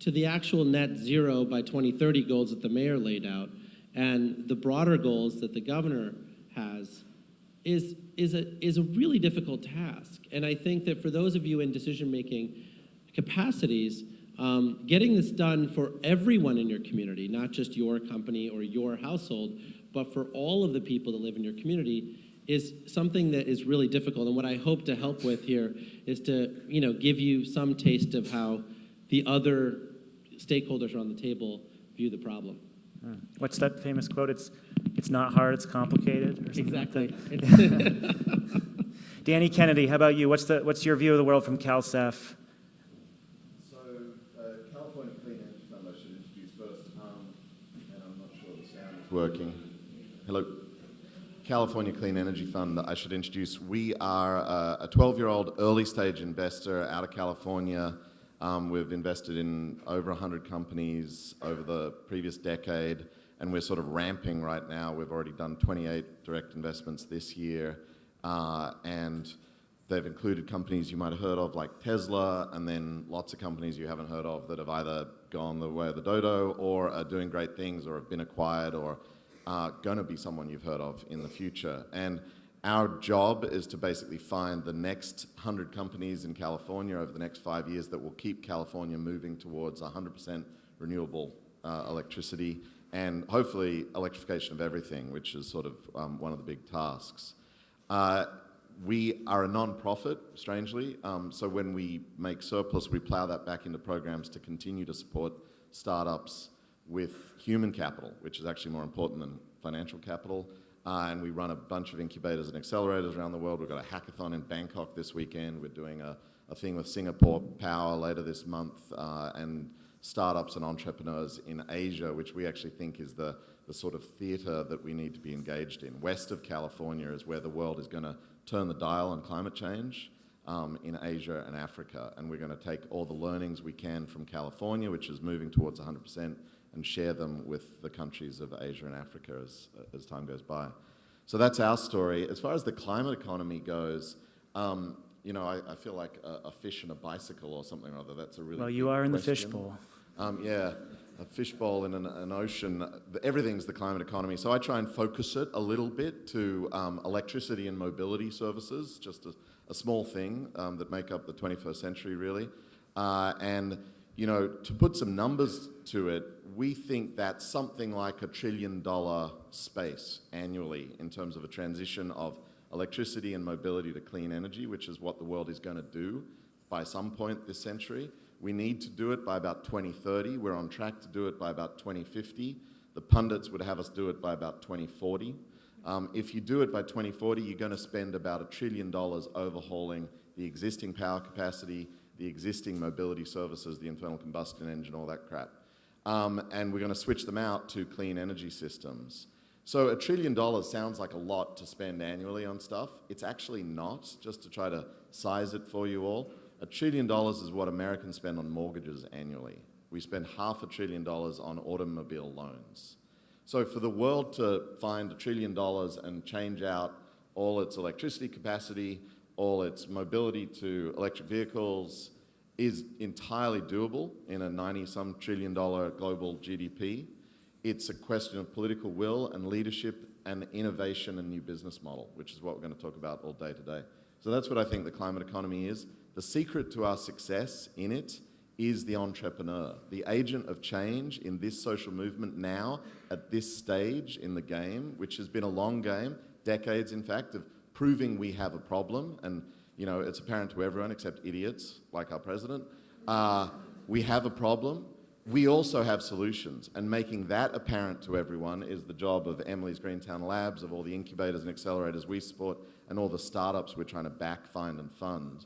to the actual net zero by 2030 goals that the mayor laid out and the broader goals that the governor has is a really difficult task. And I think that for those of you in decision-making capacities, getting this done for everyone in your community, not just your company or your household, but for all of the people that live in your community, is something that is really difficult. And what I hope to help with here is to, give you some taste of how the other stakeholders around the table view the problem. What's that famous quote? It's not hard, it's complicated, or something Exactly. like that. Danny Kennedy, how about you? What's your view of the world from CalSAF? California Clean Energy Fund I should introduce first, and I'm not sure the sound is working. Hello. California Clean Energy Fund I should introduce. We are a 12-year-old early-stage investor out of California. We've invested in over 100 companies over the previous decade, and we're sort of ramping right now. We've already done 28 direct investments this year, and they've included companies you might have heard of like Tesla, and then lots of companies you haven't heard of that have either gone the way of the dodo or are doing great things or have been acquired or are going to be someone you've heard of in the future. And our job is to basically find the next 100 companies in California over the next 5 years that will keep California moving towards 100% renewable electricity and hopefully electrification of everything, which is sort of one of the big tasks. We are a non-profit, strangely, so when we make surplus, we plow that back into programs to continue to support startups with human capital, which is actually more important than financial capital. And we run a bunch of incubators and accelerators around the world. We've got a hackathon in Bangkok this weekend. We're doing a thing with Singapore Power later this month, and startups and entrepreneurs in Asia, which we actually think is the sort of theater that we need to be engaged in. West of California is where the world is going to turn the dial on climate change, in Asia and Africa. And we're going to take all the learnings we can from California, which is moving towards 100%, and share them with the countries of Asia and Africa as time goes by. So that's our story. As far as the climate economy goes, I feel like a fish and a bicycle or something or other. That's a really Well, you are in question. the fishbowl. Yeah, a fishbowl in an ocean. Everything's the climate economy. So I try and focus it a little bit to electricity and mobility services, just a small thing that make up the 21st century, really. And to put some numbers to it, we think that's something like $1 trillion space annually in terms of a transition of electricity and mobility to clean energy, which is what the world is going to do by some point this century. We need to do it by about 2030. We're on track to do it by about 2050. The pundits would have us do it by about 2040. If you do it by 2040, you're going to spend about $1 trillion overhauling the existing power capacity, the existing mobility services, the internal combustion engine, all that crap. And we're going to switch them out to clean energy systems. So $1 trillion sounds like a lot to spend annually on stuff. It's actually not, just to try to size it for you all. $1 trillion is what Americans spend on mortgages annually. We spend $500 billion on automobile loans. So for the world to find $1 trillion and change out all its electricity capacity, all its mobility to electric vehicles, is entirely doable in a 90-some trillion dollar global GDP. It's a question of political will and leadership and innovation and new business model, which is what we're going to talk about all day today. So that's what I think the climate economy is. The secret to our success in it is the entrepreneur, the agent of change in this social movement now at this stage in the game, which has been a long game, decades in fact, of proving we have a problem. And it's apparent to everyone except idiots like our president. We have a problem. We also have solutions, and making that apparent to everyone is the job of Emily's Greentown Labs, of all the incubators and accelerators we support, and all the startups we're trying to back, find, and fund.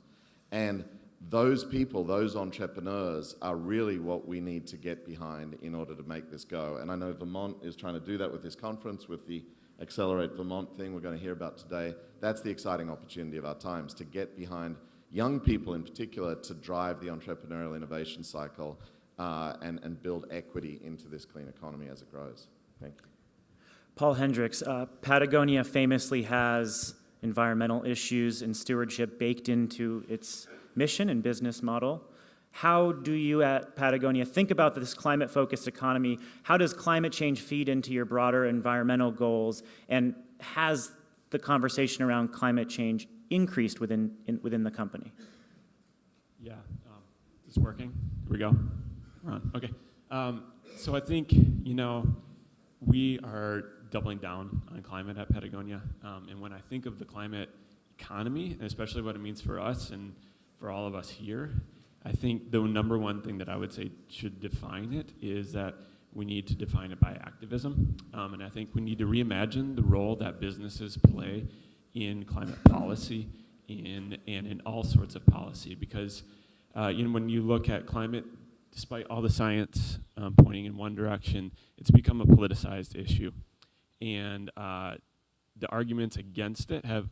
And those people, those entrepreneurs, are really what we need to get behind in order to make this go. And I know Vermont is trying to do that with this conference, with the Accelerate Vermont thing we're going to hear about today. That's the exciting opportunity of our times, to get behind young people in particular to drive the entrepreneurial innovation cycle and build equity into this clean economy as it grows. Thank you. Paul Hendricks, Patagonia famously has environmental issues and stewardship baked into its mission and business model. How do you at Patagonia think about this climate-focused economy? How does climate change feed into your broader environmental goals? And has the conversation around climate change increased within the company? Yeah, is this working? Here we go. We're on. Okay. So I think, we are doubling down on climate at Patagonia. And when I think of the climate economy, and especially what it means for us and for all of us here, I think the number one thing that I would say should define it is that we need to define it by activism. And I think we need to reimagine the role that businesses play in climate policy and in all sorts of policy. Because when you look at climate, despite all the science pointing in one direction, it's become a politicized issue. And the arguments against it have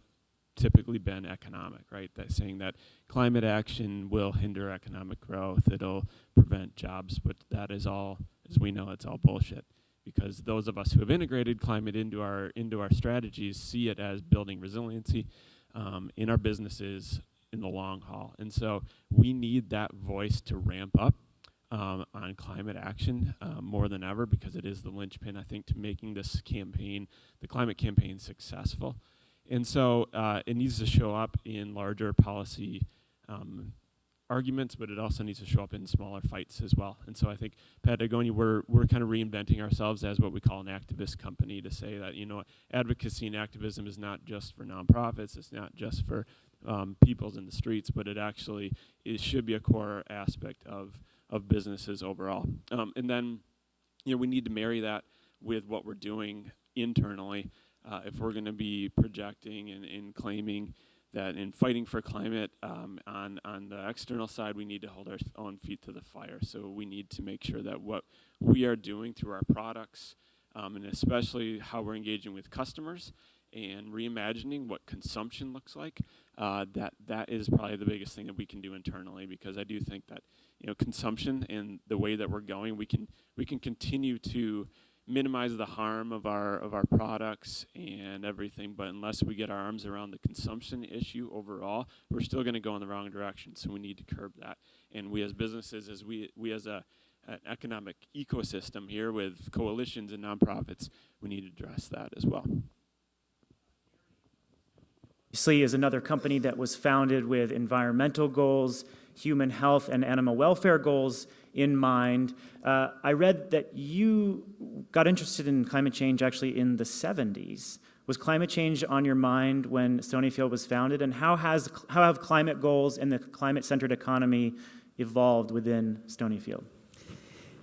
typically been economic, right? That's saying that climate action will hinder economic growth, it'll prevent jobs, but that is all, as we know, it's all bullshit. Because those of us who have integrated climate into our strategies see it as building resiliency in our businesses in the long haul. And so we need that voice to ramp up on climate action more than ever, because it is the linchpin, I think, to making this campaign, the climate campaign, successful. And so it needs to show up in larger policy arguments, but it also needs to show up in smaller fights as well. And so I think Patagonia, we're kind of reinventing ourselves as what we call an activist company, to say that, advocacy and activism is not just for nonprofits, it's not just for peoples in the streets, but it should be a core aspect of businesses overall. And then, we need to marry that with what we're doing internally. If we're going to be projecting and claiming that in fighting for climate on the external side, we need to hold our own feet to the fire. So we need to make sure that what we are doing through our products, and especially how we're engaging with customers and reimagining what consumption looks like, that is probably the biggest thing that we can do internally, because I do think that consumption and the way that we're going, we can continue to minimize the harm of our products and everything, but unless we get our arms around the consumption issue overall, we're still going to go in the wrong direction. So we need to curb that. And we as businesses, as we as an economic ecosystem here with coalitions and nonprofits, we need to address that as well. Lacey is another company that was founded with environmental goals, human health, and animal welfare goals in mind. I read that you got interested in climate change actually in the 70s. Was climate change on your mind when Stonyfield was founded? And how have climate goals and the climate-centered economy evolved within Stonyfield?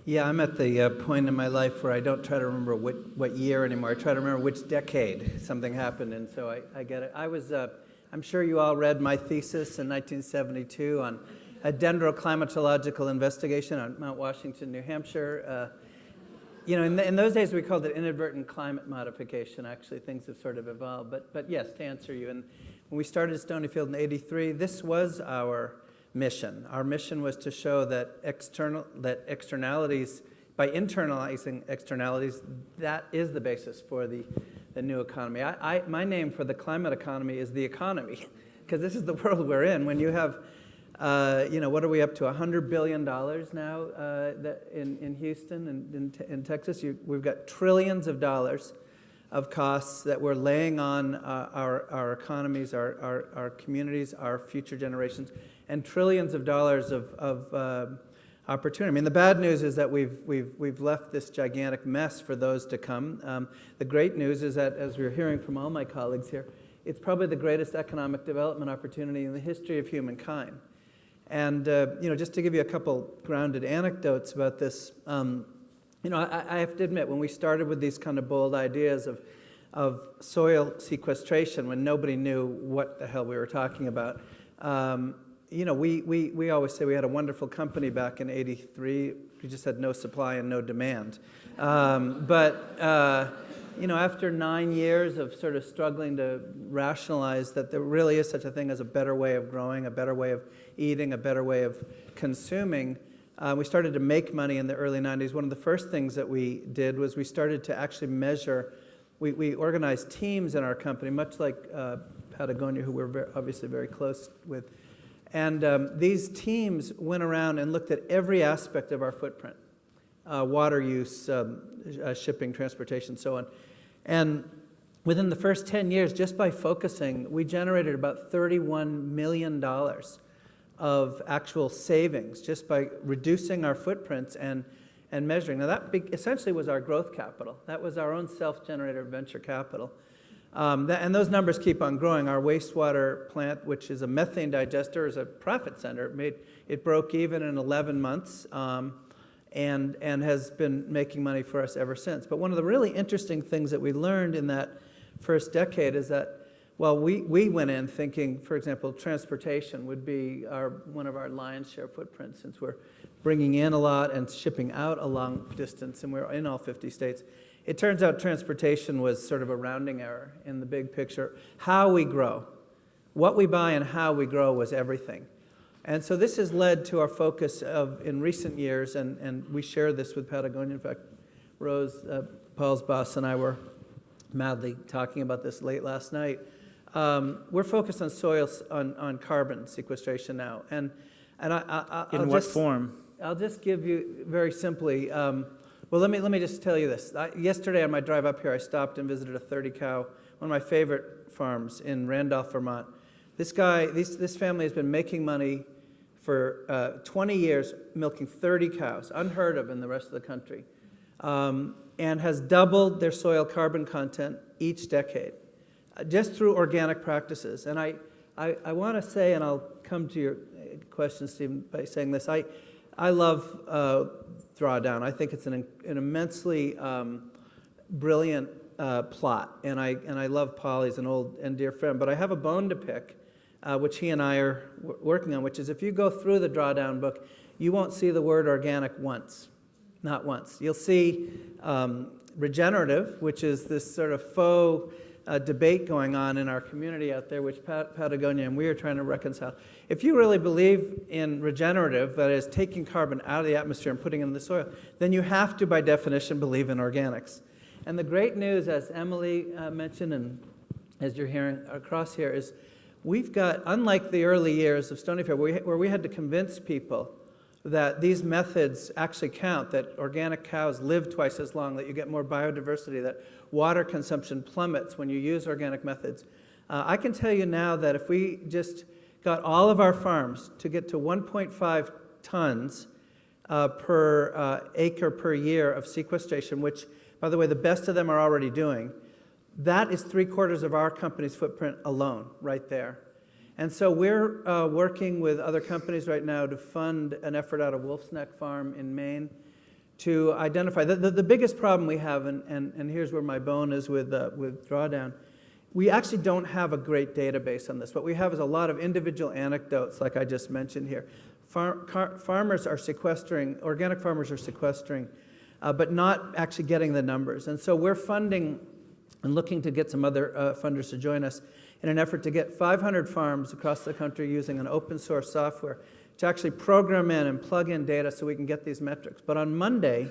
Yeah, I'm at the point in my life where I don't try to remember what year anymore. I try to remember which decade something happened, and so I get it. I'm sure you all read my thesis in 1972 on a dendroclimatological investigation on Mount Washington, New Hampshire. In those days we called it inadvertent climate modification. Actually, things have sort of evolved. But yes, to answer you, and when we started Stonyfield in '83, this was our mission. Our mission was to show that externalities, by internalizing externalities, that is the basis for the new economy. My name for the climate economy is the economy, because this is the world we're in. When you have what are we up to, $100 billion now in Houston and in Texas? We've got trillions of dollars of costs that we're laying on our economies, our communities, our future generations, and trillions of dollars of opportunity. I mean, the bad news is that we've left this gigantic mess for those to come. The great news is that, as we're hearing from all my colleagues here, it's probably the greatest economic development opportunity in the history of humankind. And just to give you a couple grounded anecdotes about this, I have to admit, when we started with these kind of bold ideas of soil sequestration, when nobody knew what the hell we were talking about, we always say we had a wonderful company back in '83. We just had no supply and no demand. After 9 years of sort of struggling to rationalize that there really is such a thing as a better way of growing, a better way of eating, a better way of consuming, we started to make money in the early 90s. One of the first things that we did was we started to actually measure. We organized teams in our company, much like Patagonia, who we're obviously very close with. And these teams went around and looked at every aspect of our footprint, water use, shipping, transportation, so on. And within the first 10 years, just by focusing, we generated about $31 million of actual savings just by reducing our footprints and measuring. Now, that essentially was our growth capital. That was our own self-generated venture capital. And those numbers keep on growing. Our wastewater plant, which is a methane digester, is a profit center. It broke even in 11 months and has been making money for us ever since. But one of the really interesting things that we learned in that first decade is that, well, we went in thinking, for example, transportation would be one of our lion's share footprints, since we're bringing in a lot and shipping out a long distance, and we're in all 50 states. It turns out transportation was sort of a rounding error in the big picture. How we grow, what we buy and how we grow was everything. And so this has led to our focus in recent years, and we share this with Patagonia. In fact, Rose, Paul's boss, and I were madly talking about this late last night. We're focused on on carbon sequestration now. And In what form? I'll just give you very simply. Well, let me just tell you this. Yesterday on my drive up here, I stopped and visited a 30-cow, one of my favorite farms in Randolph, Vermont. This family has been making money for 20 years, milking 30 cows, unheard of in the rest of the country, and has doubled their soil carbon content each decade, just through organic practices. And I want to say, and I'll come to your question, Stephen, by saying this, I love Drawdown. I think it's an immensely brilliant plot, and I love Paul. He's an old and dear friend. But I have a bone to pick, which he and I are working on, which is if you go through the Drawdown book, you won't see the word organic once, not once. You'll see regenerative, which is this sort of faux debate going on in our community out there, which Patagonia and we are trying to reconcile. If you really believe in regenerative, that is taking carbon out of the atmosphere and putting it in the soil, then you have to, by definition, believe in organics. And the great news, as Emily mentioned, and as you're hearing across here, is we've got, unlike the early years of Stony Fair, where we had to convince people that these methods actually count, that organic cows live twice as long, that you get more biodiversity, that water consumption plummets when you use organic methods. I can tell you now that if we just got all of our farms to get to 1.5 tons per acre per year of sequestration, which, by the way, the best of them are already doing, that is 3/4 of our company's footprint alone, right there. And so we're working with other companies right now to fund an effort out of Wolf's Neck Farm in Maine to identify. The biggest problem we have, and here's where my bone is with Drawdown, we actually don't have a great database on this. What we have is a lot of individual anecdotes, like I just mentioned here. Farmers are sequestering, organic farmers are sequestering, but not actually getting the numbers. And so we're funding and looking to get some other funders to join us in an effort to get 500 farms across the country using an open source software to actually program in and plug in data so we can get these metrics. But on Monday,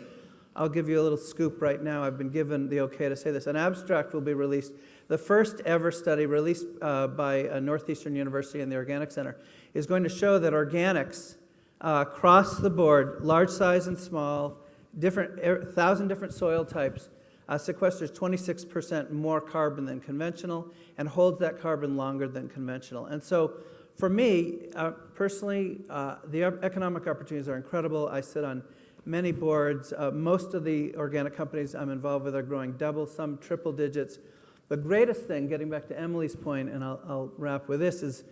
I'll give you a little scoop right now. I've been given the okay to say this. An abstract will be released. The first ever study released by Northeastern University and the Organic Center is going to show that organics across the board, large size and small, 1,000 different soil types, sequesters 26% more carbon than conventional and holds that carbon longer than conventional. And so for me, personally, the economic opportunities are incredible. I sit on many boards. Most of the organic companies I'm involved with are growing double, some triple digits. The greatest thing, getting back to Emily's point, and I'll wrap with this, is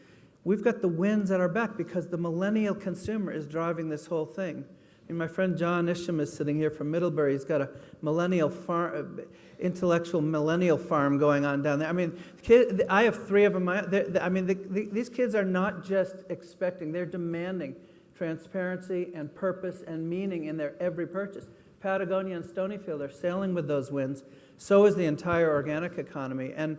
we've got the winds at our back because the millennial consumer is driving this whole thing. I mean, my friend John Isham is sitting here from Middlebury. He's got a millennial farm, intellectual millennial farm going on down there. I mean, I have 3 of them. These kids are not just expecting, they're demanding transparency and purpose and meaning in their every purchase. Patagonia and Stonyfield are sailing with those winds. So is the entire organic economy. And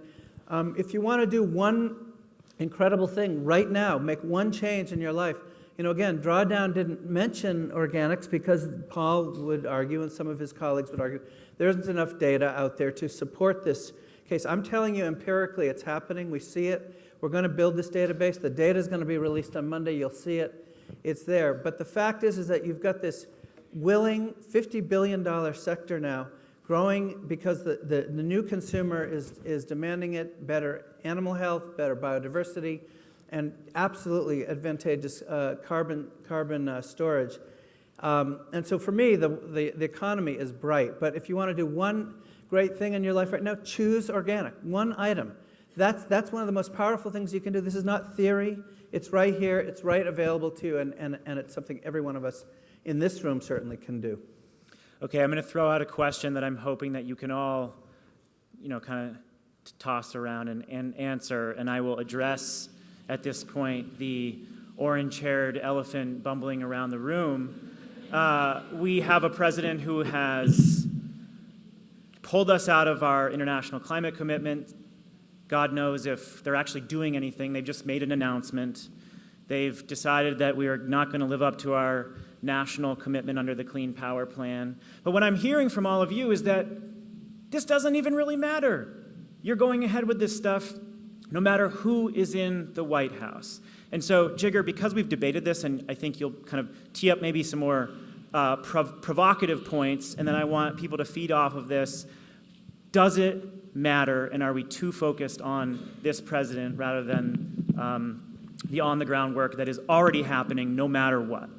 if you want to do one incredible thing right now, make one change in your life, again, Drawdown didn't mention organics because Paul would argue, and some of his colleagues would argue, there isn't enough data out there to support this case. I'm telling you empirically it's happening. We see it. We're going to build this database. The data is going to be released on Monday. You'll see it. It's there. But the fact is that you've got this willing $50 billion sector now growing because the new consumer is demanding it, better animal health, better biodiversity, and absolutely advantageous carbon storage. And so for me, the economy is bright. But if you want to do one great thing in your life right now, choose organic, one item. That's one of the most powerful things you can do. This is not theory. It's right here. It's right available to you, and it's something every one of us in this room certainly can do. Okay, I'm going to throw out a question that I'm hoping that you can all, kind of toss around and answer, and I will address at this point the orange-haired elephant bumbling around the room. We have a president who has pulled us out of our international climate commitment. God knows if they're actually doing anything. They've just made an announcement. They've decided that we are not going to live up to our national commitment under the Clean Power Plan. But what I'm hearing from all of you is that this doesn't even really matter. You're going ahead with this stuff no matter who is in the White House. And so, Jigger, because we've debated this, and I think you'll kind of tee up maybe some more provocative points, and then I want people to feed off of this. Does it matter, and are we too focused on this president rather than the on-the-ground work that is already happening no matter what?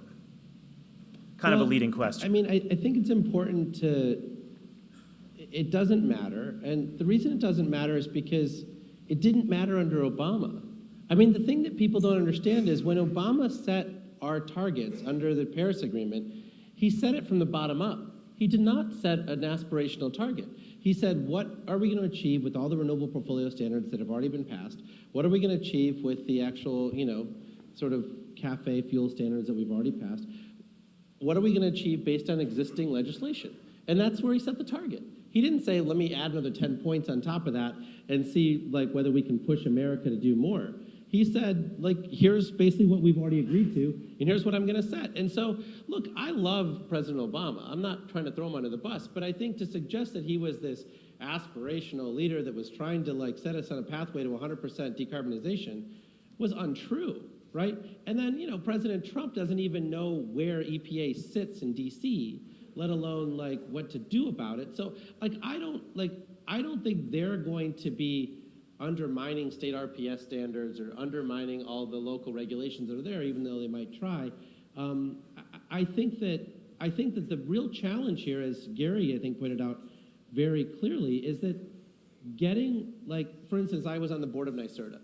Kind of a leading question. I mean, I think it's important it doesn't matter. And the reason it doesn't matter is because it didn't matter under Obama. I mean, the thing that people don't understand is when Obama set our targets under the Paris Agreement, he set it from the bottom up. He did not set an aspirational target. He said, what are we going to achieve with all the renewable portfolio standards that have already been passed? What are we going to achieve with the actual, sort of CAFE fuel standards that we've already passed? What are we going to achieve based on existing legislation? And that's where he set the target. He didn't say, let me add another 10 points on top of that and see whether we can push America to do more. He said, here's basically what we've already agreed to, and here's what I'm going to set. And so, look, I love President Obama. I'm not trying to throw him under the bus, but I think to suggest that he was this aspirational leader that was trying to set us on a pathway to 100% decarbonization was untrue, right? And then, President Trump doesn't even know where EPA sits in D.C., let alone what to do about it. So I don't think they're going to be undermining state RPS standards or undermining all the local regulations that are there, even though they might try. I think that the real challenge here, as Gary I think pointed out very clearly, is that getting for instance, I was on the board of NYSERDA,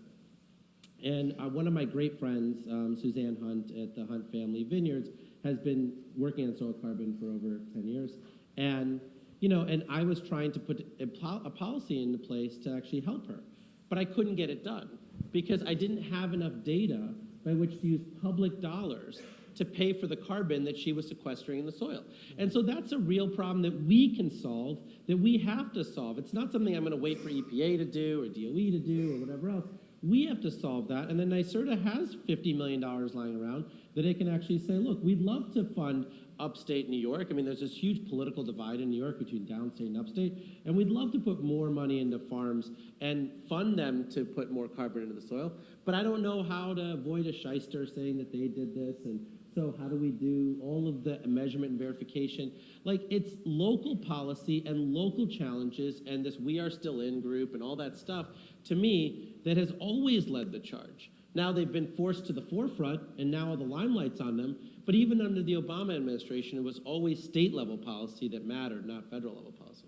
and one of my great friends, Suzanne Hunt at the Hunt Family Vineyards, has been working on soil carbon for over 10 years. And, and I was trying to put a policy into place to actually help her. But I couldn't get it done because I didn't have enough data by which to use public dollars to pay for the carbon that she was sequestering in the soil. And so that's a real problem that we can solve, that we have to solve. It's not something I'm going to wait for EPA to do or DOE to do or whatever else. We have to solve that, and then NYSERDA has $50 million lying around that it can actually say, look, we'd love to fund upstate New York. I mean, there's this huge political divide in New York between downstate and upstate, and we'd love to put more money into farms and fund them to put more carbon into the soil, but I don't know how to avoid a shyster saying that they did this and So how do we do all of the measurement and verification? Like, it's local policy and local challenges and this We Are Still In group and all that stuff, to me, that has always led the charge. Now they've been forced to the forefront, and now the limelight's on them. But even under the Obama administration, it was always state-level policy that mattered, not federal-level policy.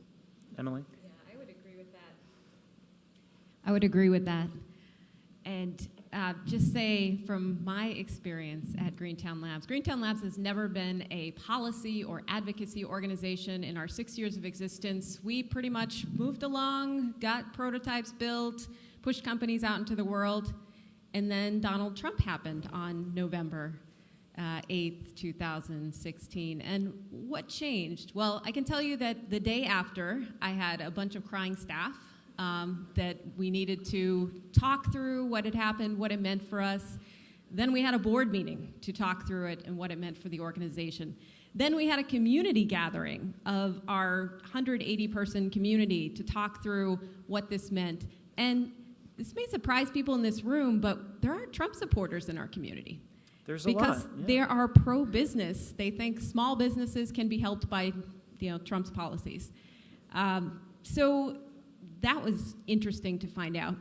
Emily? Yeah, I would agree with that. I would agree with that. And just say from my experience at Greentown Labs has never been a policy or advocacy organization in our 6 years of existence. We pretty much moved along, got prototypes built, pushed companies out into the world, and then Donald Trump happened on November 8th, 2016. And what changed? Well, I can tell you that the day after, I had a bunch of crying staff that we needed to talk through what had happened, what it meant for us. Then we had a board meeting to talk through it and what it meant for the organization. Then we had a community gathering of our 180-person community to talk through what this meant. And this may surprise people in this room, but there are Trump supporters in our community. There's a because lot. Yeah. they are pro-business. They think small businesses can be helped by, Trump's policies. So that was interesting to find out.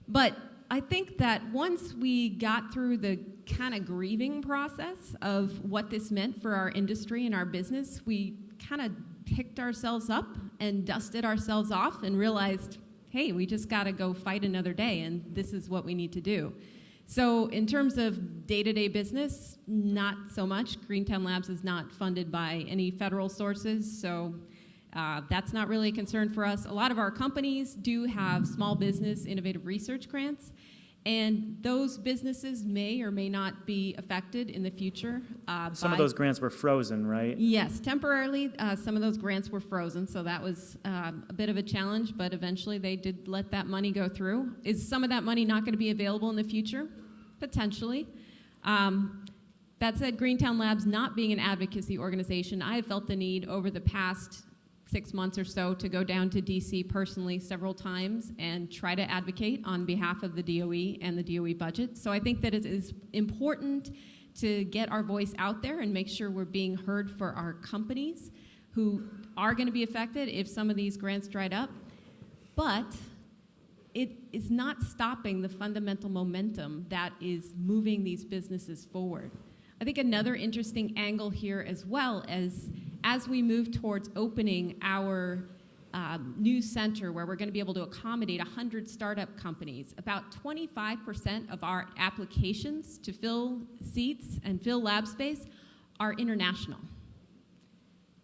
But I think that once we got through the kind of grieving process of what this meant for our industry and our business, we kind of picked ourselves up and dusted ourselves off and realized, hey, we just got to go fight another day, and this is what we need to do. So in terms of day-to-day business, not so much. Greentown Labs is not funded by any federal sources, so that's not really a concern for us. A lot of our companies do have small business innovative research grants, and those businesses may or may not be affected in the future. Some of those grants were frozen, right? Yes, temporarily, some of those grants were frozen, so that was a bit of a challenge, but eventually they did let that money go through. Is some of that money not going to be available in the future? Potentially. That said, Greentown Labs not being an advocacy organization, I have felt the need over the past 6 months or so to go down to DC personally several times and try to advocate on behalf of the DOE and the DOE budget. So I think that it is important to get our voice out there and make sure we're being heard for our companies who are going to be affected if some of these grants dried up. But it is not stopping the fundamental momentum that is moving these businesses forward. I think another interesting angle here as well as we move towards opening our new center where we're going to be able to accommodate 100 startup companies, about 25% of our applications to fill seats and fill lab space are international.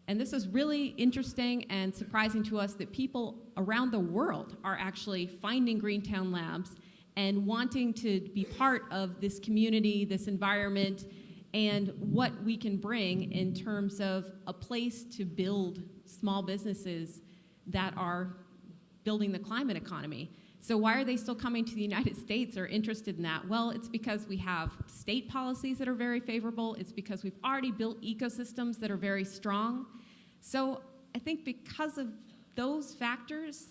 And this is really interesting and surprising to us that people around the world are actually finding Greentown Labs and wanting to be part of this community, this environment, and what we can bring in terms of a place to build small businesses that are building the climate economy. So why are they still coming to the United States or interested in that? Well, it's because we have state policies that are very favorable. It's because we've already built ecosystems that are very strong. So I think because of those factors,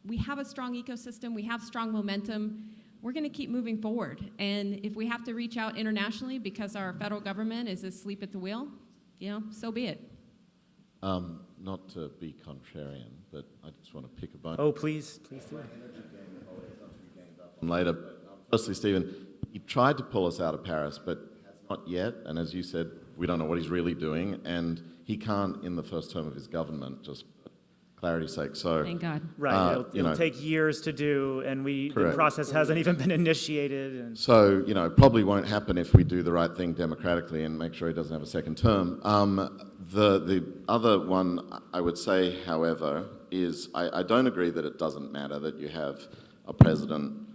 we have a strong ecosystem, we have strong momentum. We're going to keep moving forward. And if we have to reach out internationally because our federal government is asleep at the wheel, so be it. Not to be contrarian, but I just want to pick a bone. Oh, please do. Later. Firstly, Stephen, he tried to pull us out of Paris, but has not yet. And as you said, we don't know what he's really doing. And he can't, in the first term of his government, just clarity's sake. So, thank God. Right, it'll take years to do, and the process hasn't even been initiated. And so, it probably won't happen if we do the right thing democratically and make sure he doesn't have a second term. The other one I would say, however, is I don't agree that it doesn't matter that you have a president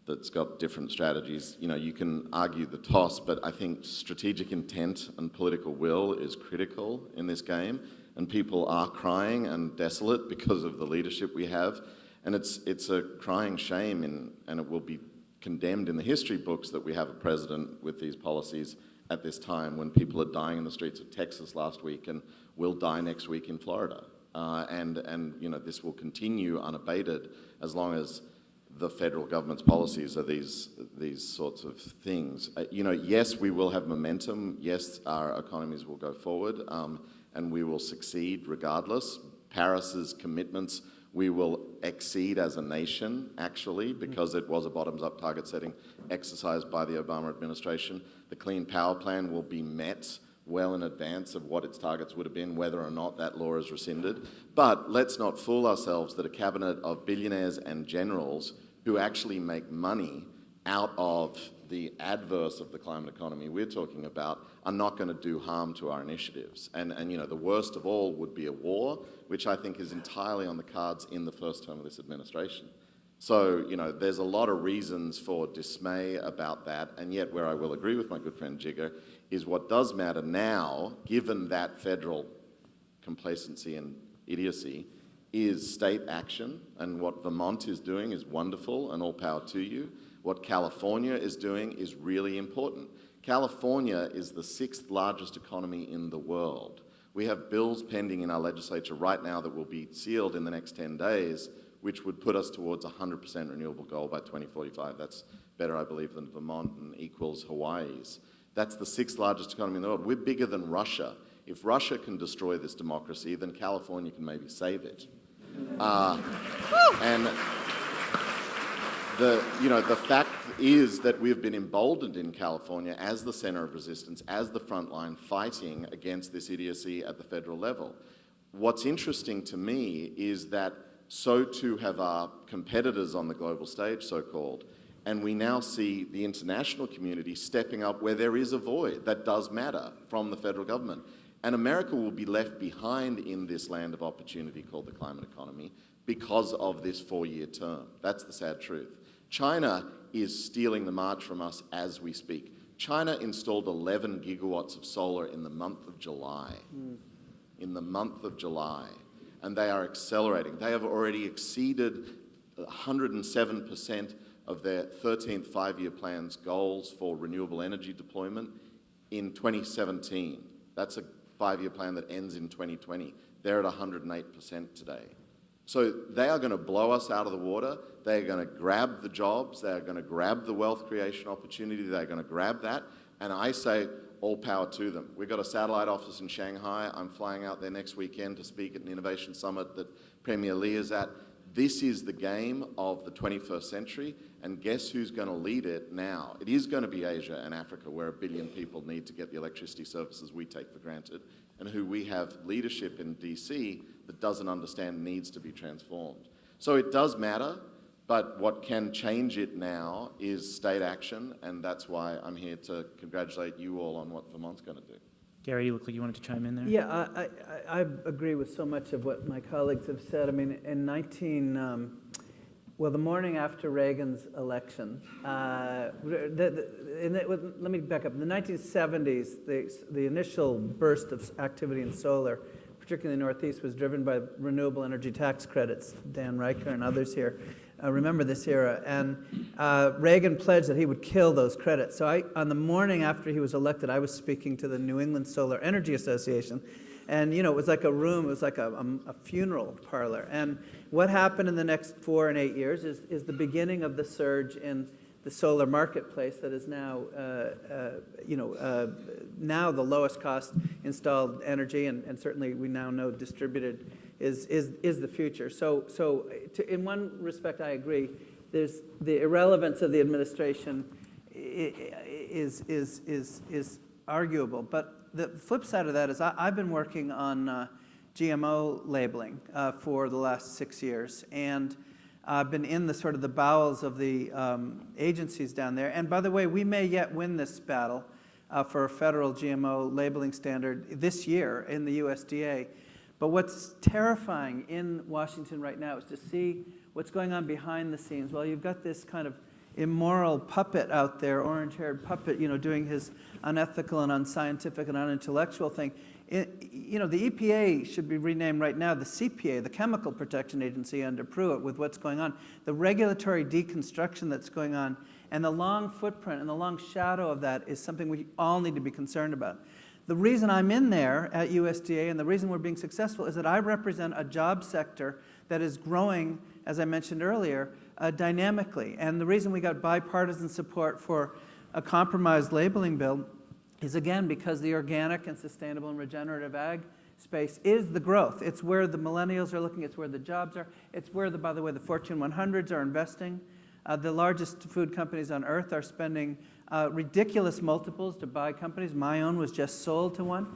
that's got different strategies. You can argue the toss, but I think strategic intent and political will is critical in this game. And people are crying and desolate because of the leadership we have. And it's a crying shame, and it will be condemned in the history books that we have a president with these policies at this time when people are dying in the streets of Texas last week and will die next week in Florida. And this will continue unabated as long as the federal government's policies are these sorts of things. Yes, we will have momentum. Yes, our economies will go forward, and we will succeed regardless. Paris's commitments we will exceed as a nation, actually, because it was a bottoms-up target setting exercised by the Obama administration. The Clean Power Plan will be met well in advance of what its targets would have been, whether or not that law is rescinded. But let's not fool ourselves that a cabinet of billionaires and generals who actually make money out of the adverse of the climate economy we're talking about are not going to do harm to our initiatives. And the worst of all would be a war, which I think is entirely on the cards in the first term of this administration. So, there's a lot of reasons for dismay about that, and yet where I will agree with my good friend Jigger is what does matter now, given that federal complacency and idiocy, is state action, and what Vermont is doing is wonderful, and all power to you. What California is doing is really important. California is the 6th largest economy in the world. We have bills pending in our legislature right now that will be sealed in the next 10 days, which would put us towards a 100% renewable goal by 2045. That's better, I believe, than Vermont and equals Hawaii's. That's the 6th largest economy in the world. We're bigger than Russia. If Russia can destroy this democracy, then California can maybe save it. And the fact is that we've been emboldened in California as the center of resistance, as the front line fighting against this idiocy at the federal level. What's interesting to me is that so too have our competitors on the global stage, so-called, and we now see the international community stepping up where there is a void that does matter from the federal government. And America will be left behind in this land of opportunity called the climate economy because of this 4-year term. That's the sad truth. China is stealing the march from us as we speak. China installed 11 gigawatts of solar in the month of July. In the month of July. And they are accelerating. They have already exceeded 107% of their 13th five-year plan's goals for renewable energy deployment in 2017. That's a five-year plan that ends in 2020. They're at 108% today. So they are going to blow us out of the water. They are going to grab the jobs. They are going to grab the wealth creation opportunity. They're going to grab that. And I say, all power to them. We've got a satellite office in Shanghai. I'm flying out there next weekend to speak at an innovation summit that Premier Li is at. This is the game of the 21st century, and guess who's going to lead it now? It is going to be Asia and Africa, where 1 billion people need to get the electricity services we take for granted, and who we have leadership in DC that doesn't understand needs to be transformed. So it does matter. But what can change it now is state action, and that's why I'm here to congratulate you all on what Vermont's going to do. Gary, you look like you wanted to chime in there. Yeah, I agree with so much of what my colleagues have said. I mean, in the morning after Reagan's election, let me back up. In the 1970s, the initial burst of activity in solar, particularly in the Northeast, was driven by renewable energy tax credits. Dan Reichert and others here remember this era. And Reagan pledged that he would kill those credits. So on the morning after he was elected, I was speaking to the New England Solar Energy Association. And, it was like a room, it was like a funeral parlor. And what happened in the next 4 and 8 years is the beginning of the surge in the solar marketplace that is now, now the lowest cost installed energy, and certainly we now know distributed is the future. So in one respect, I agree. There's the irrelevance of the administration is arguable, but the flip side of that is I've been working on GMO labeling for the last 6 years, and I've been in the sort of the bowels of the agencies down there. And by the way, we may yet win this battle for a federal GMO labeling standard this year in the USDA. But what's terrifying in Washington right now is to see what's going on behind the scenes. Well, you've got this kind of immoral puppet out there, orange-haired puppet, doing his unethical and unscientific and unintellectual thing. The EPA should be renamed right now the CPA, the Chemical Protection Agency under Pruitt, with what's going on. The regulatory deconstruction that's going on and the long footprint and the long shadow of that is something we all need to be concerned about. The reason I'm in there at USDA and the reason we're being successful is that I represent a job sector that is growing, as I mentioned earlier, dynamically. And the reason we got bipartisan support for a compromised labeling bill is, again, because the organic and sustainable and regenerative ag space is the growth. It's where the millennials are looking. It's where the jobs are. It's where, by the way, the Fortune 100s are investing. The largest food companies on earth are spending ridiculous multiples to buy companies. My own was just sold to one.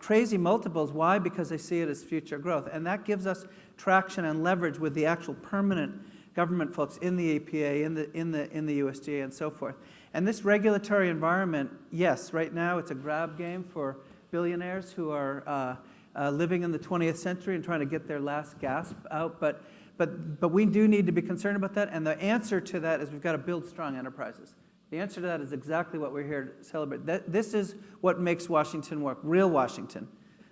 Crazy multiples. Why? Because they see it as future growth. And that gives us traction and leverage with the actual permanent government folks in the EPA, in the USDA, and so forth. And this regulatory environment, yes, right now it's a grab game for billionaires who are living in the 20th century and trying to get their last gasp out. But we do need to be concerned about that. And the answer to that is we've got to build strong enterprises. The answer to that is exactly what we're here to celebrate. This is what makes Washington work, real Washington.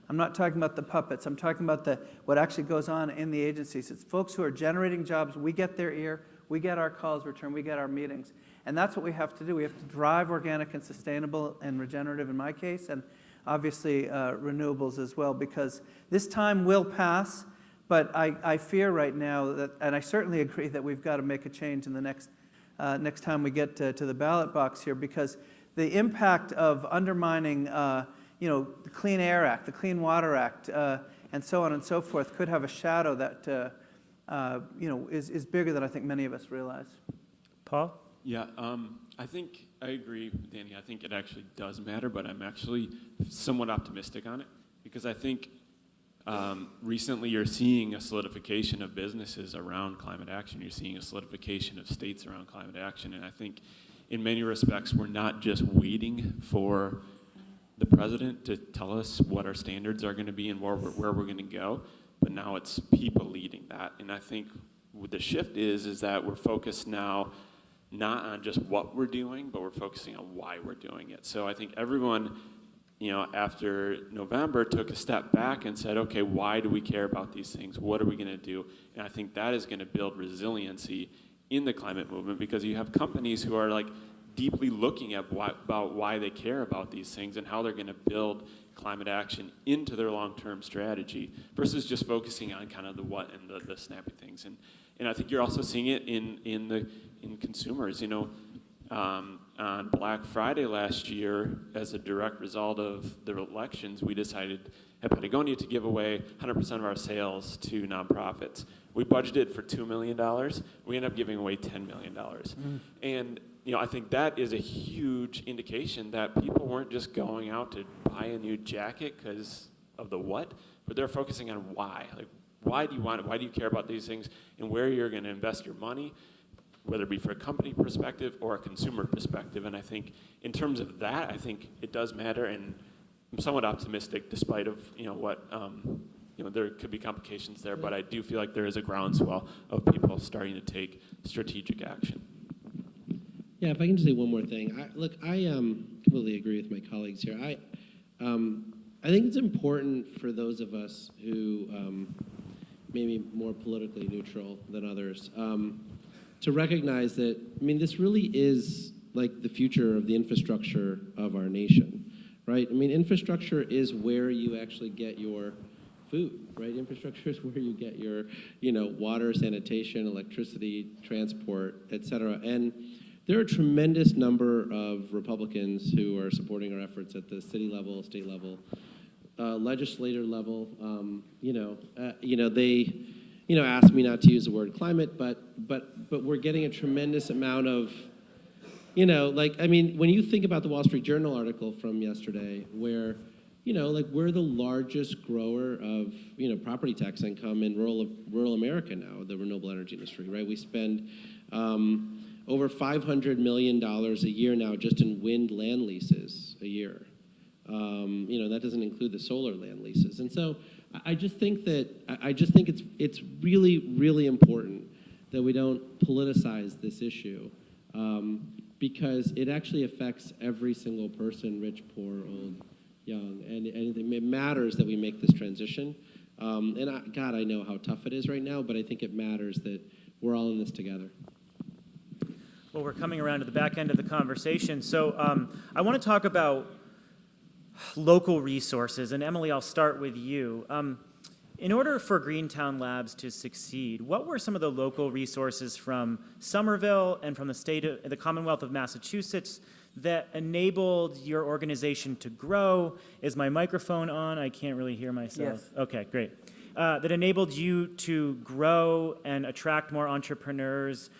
I'm not talking about the puppets. I'm talking about what actually goes on in the agencies. It's folks who are generating jobs. We get their ear. We get our calls returned. We get our meetings. And that's what we have to do. We have to drive organic and sustainable and regenerative in my case, and obviously renewables as well, because this time will pass. But I fear right now that, and I certainly agree that we've got to make a change in the next time we get to the ballot box here, because the impact of undermining the Clean Air Act, the Clean Water Act, and so on and so forth could have a shadow that is bigger than I think many of us realize. Paul? Yeah, I think I agree with Danny. I think it actually does matter, but I'm actually somewhat optimistic on it, because I think recently you're seeing a solidification of businesses around climate action. You're seeing a solidification of states around climate action. And I think in many respects, we're not just waiting for the president to tell us what our standards are going to be and where we're going to go, but now it's people leading that. And I think what the shift is that we're focused now not on just what we're doing, but we're focusing on why we're doing it. So I think everyone, after November took a step back and said, okay, why do we care about these things? What are we going to do? And I think that is going to build resiliency in the climate movement, because you have companies who are like deeply looking at why they care about these things and how they're going to build climate action into their long-term strategy versus just focusing on kind of the what and the snappy things. And I think you're also seeing it in consumers. On Black Friday last year, as a direct result of the elections, we decided at Patagonia to give away 100% of our sales to nonprofits. We budgeted for $2 million. We ended up giving away $10 million. And I think that is a huge indication that people weren't just going out to buy a new jacket because of the what, but they're focusing on why. Like, why do you want it? Why do you care about these things, and where you're going to invest your money, whether it be for a company perspective or a consumer perspective. And I think in terms of that, I think it does matter, and I'm somewhat optimistic despite of, what, there could be complications there, but I do feel like there is a groundswell of people starting to take strategic action. Yeah, if I can just say one more thing. I completely agree with my colleagues here. I think it's important for those of us who maybe more politically neutral than others to recognize that, this really is like the future of the infrastructure of our nation, right? Infrastructure is where you actually get your food, right? Infrastructure is where you get your, water, sanitation, electricity, transport, et cetera. And there are a tremendous number of Republicans who are supporting our efforts at the city level, state level, legislator level. They asked me not to use the word climate, but we're getting a tremendous amount of, when you think about the Wall Street Journal article from yesterday, where, we're the largest grower of, property tax income in rural America now, the renewable energy industry, right? We spend over $500 million a year now just in wind land leases a year. That doesn't include the solar land leases. And so I just think it's really, really important that we don't politicize this issue because it actually affects every single person, rich, poor, old, young, and it matters that we make this transition. God, I know how tough it is right now, but I think it matters that we're all in this together. Well, we're coming around to the back end of the conversation. So I want to talk about local resources. And Emily, I'll start with you. In order for Greentown Labs to succeed, what were some of the local resources from Somerville and from the Commonwealth of Massachusetts that enabled your organization to grow? Is my microphone on? I can't really hear myself. Yes. Okay, great. That enabled you to grow and attract more entrepreneurs.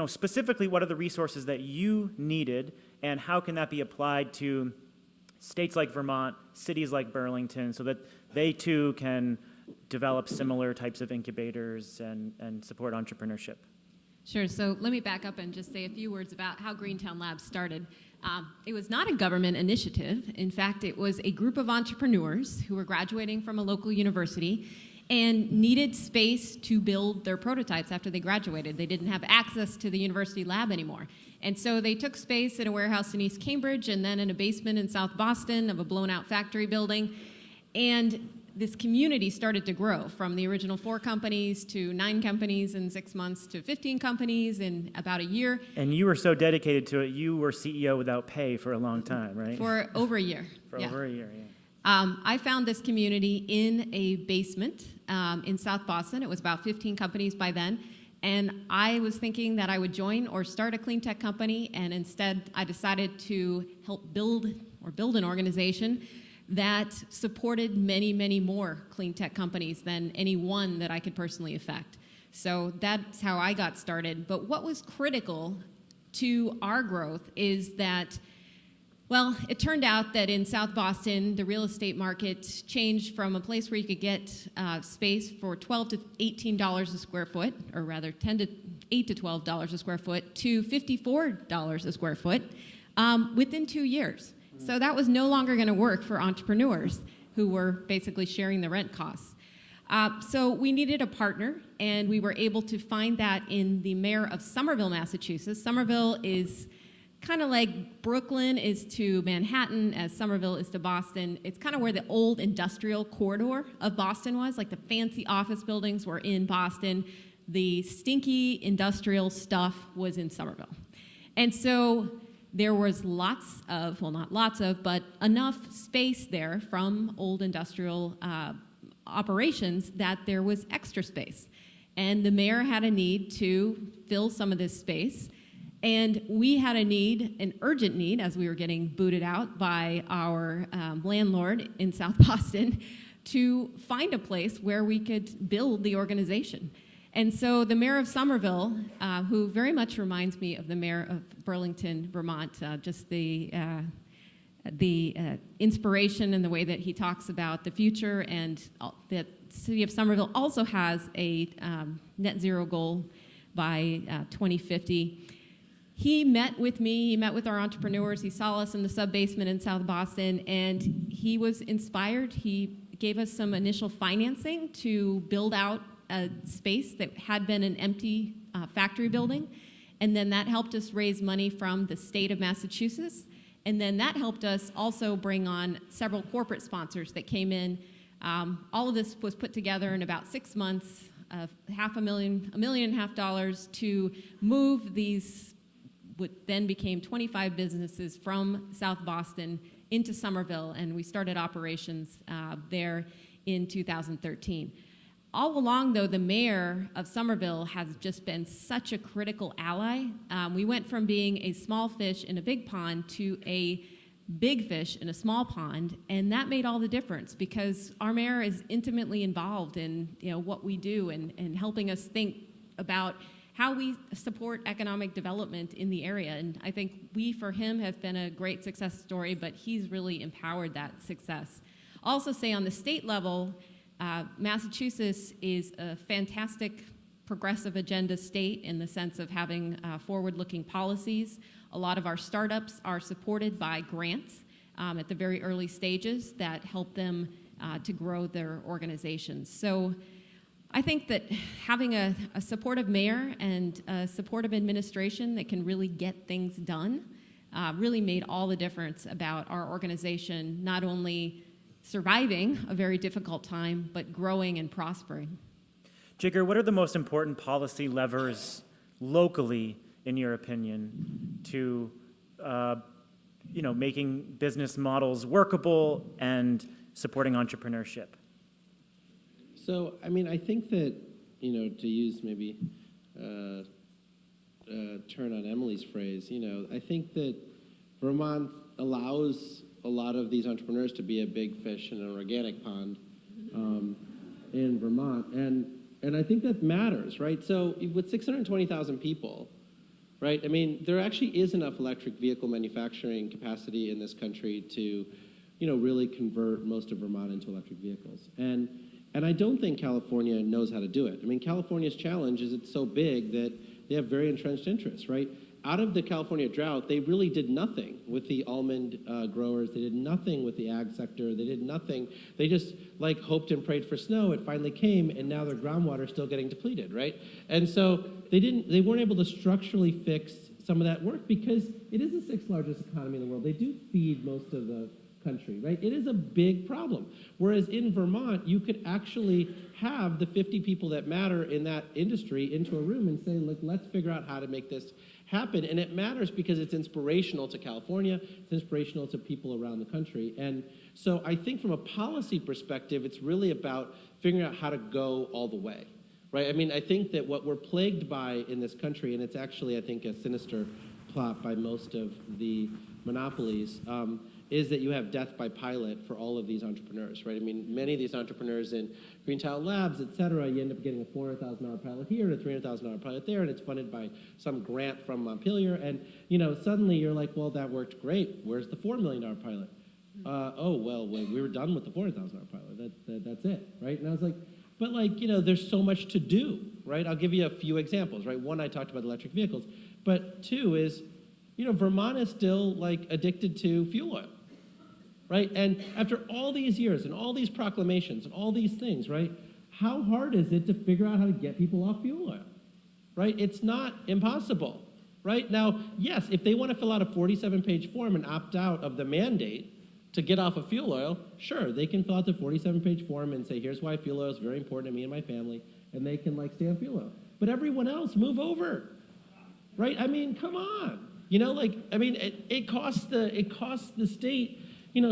Specifically, what are the resources that you needed, and how can that be applied to states like Vermont, cities like Burlington, so that they too can develop similar types of incubators and support entrepreneurship? Sure. So let me back up and just say a few words about how Greentown Labs started. It was not a government initiative. In fact, it was a group of entrepreneurs who were graduating from a local university and needed space to build their prototypes after they graduated. They didn't have access to the university lab anymore. And so they took space in a warehouse in East Cambridge and then in a basement in South Boston of a blown-out factory building. And this community started to grow from the original 4 companies to 9 companies in 6 months to 15 companies in about a year. And you were so dedicated to it, you were CEO without pay for a long time, right? For over a year. Over a year, yeah. I found this community in a basement in South Boston. It was about 15 companies by then. And I was thinking that I would join or start a clean tech company. And instead, I decided to help build an organization that supported many, many more clean tech companies than any one that I could personally affect. So that's how I got started. But what was critical to our growth is that, well, it turned out that in South Boston, the real estate market changed from a place where you could get space for $12 to $18 a square foot, or rather $8 to $12 a square foot, to $54 a square foot within 2 years. So that was no longer going to work for entrepreneurs who were basically sharing the rent costs. So we needed a partner, and we were able to find that in the mayor of Somerville, Massachusetts. Somerville is kind of like Brooklyn is to Manhattan as Somerville is to Boston. It's kind of where the old industrial corridor of Boston was, like the fancy office buildings were in Boston. The stinky industrial stuff was in Somerville. And so there was lots of, well, not lots of, but enough space there from old industrial operations that there was extra space. And the mayor had a need to fill some of this space. And we had a need, an urgent need, as we were getting booted out by our landlord in South Boston, to find a place where we could build the organization. And so the mayor of Somerville, who very much reminds me of the mayor of Burlington, Vermont, just the inspiration and the way that he talks about the future, and that city of Somerville also has a net zero goal by 2050. He met with me, he met with our entrepreneurs, he saw us in the sub-basement in South Boston, and he was inspired. He gave us some initial financing to build out a space that had been an empty factory building, and then that helped us raise money from the state of Massachusetts, and then that helped us also bring on several corporate sponsors that came in. All of this was put together in about 6 months, $500,000, $1.5 million to move these what then became 25 businesses from South Boston into Somerville, and we started operations there in 2013. All along, though, the mayor of Somerville has just been such a critical ally. We went from being a small fish in a big pond to a big fish in a small pond, and that made all the difference because our mayor is intimately involved in what we do and helping us think about how we support economic development in the area. And I think we, for him, have been a great success story, but he's really empowered that success. I'll also say on the state level, Massachusetts is a fantastic progressive agenda state in the sense of having forward-looking policies. A lot of our startups are supported by grants at the very early stages that help them to grow their organizations. So I think that having a supportive mayor and a supportive administration that can really get things done really made all the difference about our organization, not only surviving a very difficult time, but growing and prospering. Jigar, what are the most important policy levers locally, in your opinion, to making business models workable and supporting entrepreneurship? So, I mean, I think that, to use maybe turn on Emily's phrase, I think that Vermont allows a lot of these entrepreneurs to be a big fish in an organic pond in Vermont. And I think that matters, right? So with 620,000 people, right, I mean, there actually is enough electric vehicle manufacturing capacity in this country to, really convert most of Vermont into electric vehicles. And I don't think California knows how to do it. I mean, California's challenge is it's so big that they have very entrenched interests, right? Out of the California drought, they really did nothing with the almond growers. They did nothing with the ag sector. They did nothing. They just hoped and prayed for snow. It finally came, and now their groundwater is still getting depleted, right? And so they weren't able to structurally fix some of that work because it is the sixth largest economy in the world. They do feed most of the country, right? It is a big problem. Whereas in Vermont, you could actually have the 50 people that matter in that industry into a room and say, look, let's figure out how to make this happen. And it matters because it's inspirational to California, it's inspirational to people around the country. And so I think from a policy perspective, it's really about figuring out how to go all the way, right? I mean, I think that what we're plagued by in this country, and it's actually, I think, a sinister plot by most of the monopolies, is that you have death by pilot for all of these entrepreneurs, right? I mean, many of these entrepreneurs in Greentown Labs, et cetera, you end up getting a $400,000 pilot here and a $300,000 pilot there, and it's funded by some grant from Montpelier, and suddenly you're like, well, that worked great. Where's the $4 million pilot? We were done with the $400,000 pilot. That's it, right? And I was like, but there's so much to do, right? I'll give you a few examples, right? One, I talked about electric vehicles, but two is, Vermont is still addicted to fuel oil. Right? And after all these years and all these proclamations and all these things, right, how hard is it to figure out how to get people off fuel oil? Right? It's not impossible. Right? Now, yes, if they want to fill out a 47-page form and opt out of the mandate to get off of fuel oil, sure, they can fill out the 47-page form and say, here's why fuel oil is very important to me and my family, and they can stay on fuel oil. But everyone else, move over. Right? I mean, come on. It costs the state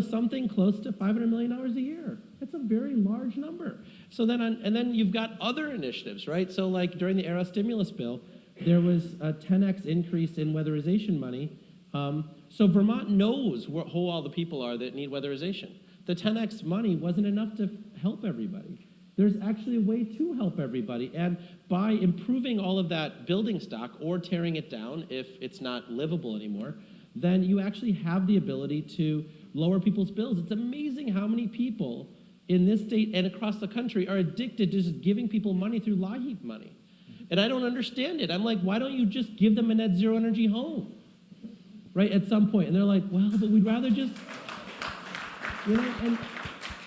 something close to $500 million a year. That's a very large number. So then you've got other initiatives, right? So during the Aero stimulus bill, there was a 10x increase in weatherization money. So Vermont knows who all the people are that need weatherization. The 10x money wasn't enough to help everybody. There's actually a way to help everybody. And by improving all of that building stock or tearing it down if it's not livable anymore, then you actually have the ability to lower people's bills. It's amazing how many people in this state and across the country are addicted to just giving people money through LIHEAP money. And I don't understand it. I'm like, why don't you just give them a net zero energy home? Right, at some point. And they're like, well, but we'd rather just, and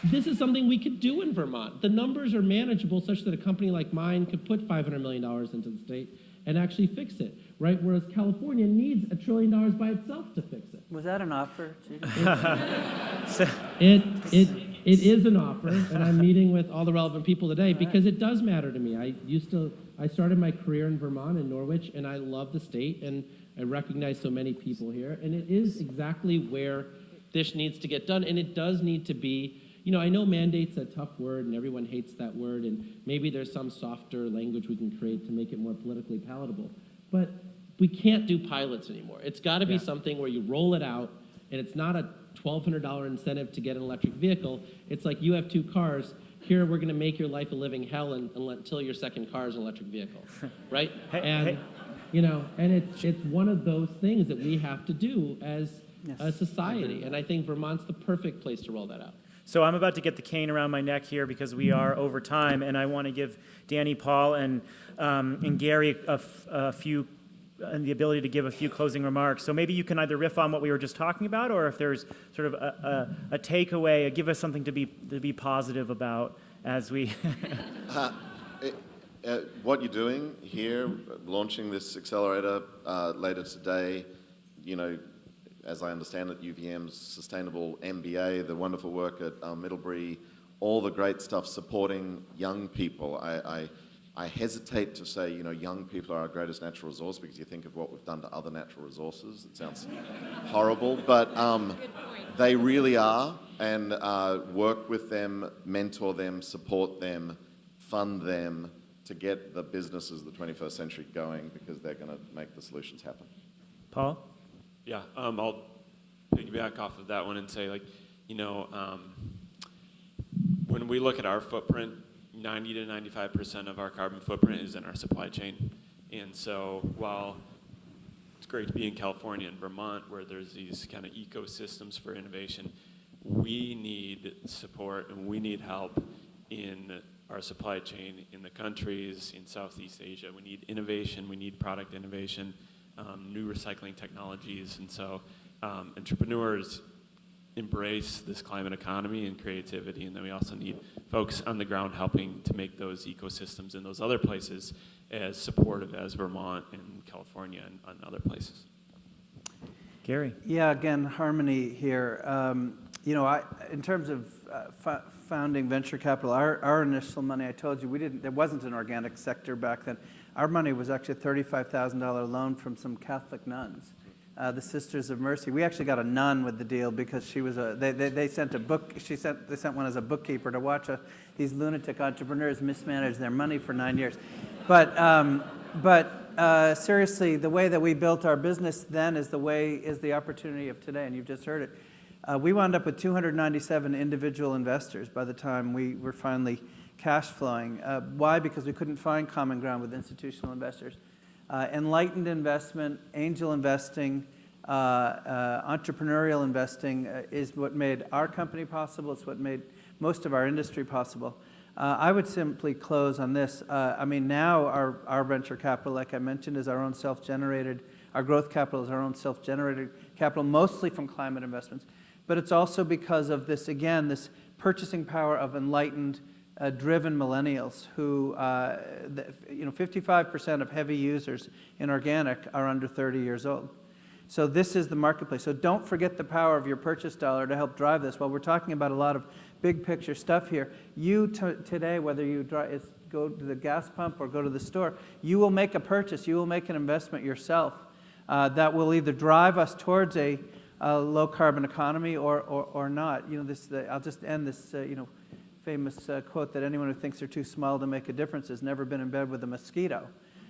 this is something we could do in Vermont. The numbers are manageable such that a company like mine could put $500 million into the state and actually fix it, right? Whereas California needs $1 trillion by itself to fix it. Was that an offer? It is an offer, and I'm meeting with all the relevant people today because it does matter to me. I started my career in Vermont, in Norwich, and I love the state, and I recognize so many people here, and it is exactly where this needs to get done, and it does need to be, I know mandate's a tough word, and everyone hates that word, and maybe there's some softer language we can create to make it more politically palatable, but we can't do pilots anymore. It's got to be something where you roll it out, and it's not a $1,200 incentive to get an electric vehicle. It's like you have two cars. Here, we're going to make your life a living hell until your second car is an electric vehicle, right? And it's one of those things that we have to do as a society, and I think Vermont's the perfect place to roll that out. So I'm about to get the cane around my neck here because we are over time, and I want to give Danny, Paul, and Gary a few and the ability to give a few closing remarks. So maybe you can either riff on what we were just talking about, or if there's sort of a takeaway, give us something to be positive about as we. What you're doing here, launching this accelerator later today, as I understand it, UVM's Sustainable MBA, the wonderful work at Middlebury, all the great stuff supporting young people. I hesitate to say, young people are our greatest natural resource because you think of what we've done to other natural resources. It sounds horrible, but they really are, and work with them, mentor them, support them, fund them to get the businesses of the 21st century going, because they're going to make the solutions happen. Paul? Yeah, I'll piggyback off of that one and say, when we look at our footprint, 90 to 95% of our carbon footprint is in our supply chain. And so while it's great to be in California and Vermont, where there's these kind of ecosystems for innovation, we need support and we need help in our supply chain in the countries in Southeast Asia. We need innovation, we need product innovation, new recycling technologies, and so entrepreneurs embrace this climate economy and creativity, and then we also need folks on the ground helping to make those ecosystems in those other places as supportive as Vermont and California and other places. Gary? Yeah, again, harmony here. In terms of founding venture capital, our initial money, I told you, there wasn't an organic sector back then. Our money was actually a $35,000 loan from some Catholic nuns, the Sisters of Mercy. We actually got a nun with the deal because she was they sent a book. They sent one as a bookkeeper to watch these lunatic entrepreneurs mismanage their money for 9 years. But seriously, the way that we built our business then is the opportunity of today, and you've just heard it. We wound up with 297 individual investors by the time we were finally cash flowing. Why? Because we couldn't find common ground with institutional investors. Enlightened investment, angel investing, entrepreneurial investing is what made our company possible. It's what made most of our industry possible. I would simply close on this. Now our venture capital, like I mentioned, is our own self-generated. Our growth capital is our own self-generated capital, mostly from climate investments. But it's also because of this, again, this purchasing power of enlightened, driven millennials who, 55% of heavy users in organic are under 30 years old. So this is the marketplace. So don't forget the power of your purchase dollar to help drive this. While we're talking about a lot of big picture stuff here, today, whether you go to the gas pump or go to the store, you will make a purchase, you will make an investment yourself that will either drive us towards a low carbon economy or not. I'll just end this famous quote that anyone who thinks they're too small to make a difference has never been in bed with a mosquito,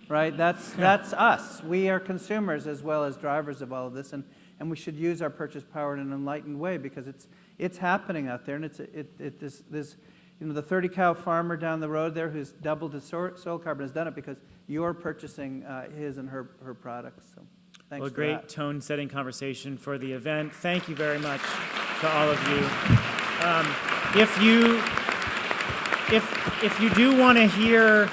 right? That's us. We are consumers as well as drivers of all of this, and we should use our purchase power in an enlightened way because it's happening out there, and there's the 30-cow farmer down the road there who's doubled his soil carbon has done it because you're purchasing his and her products. So. Thanks Well, for great that. tone-setting conversation for the event. Thank you very much to all of you. If you do want to hear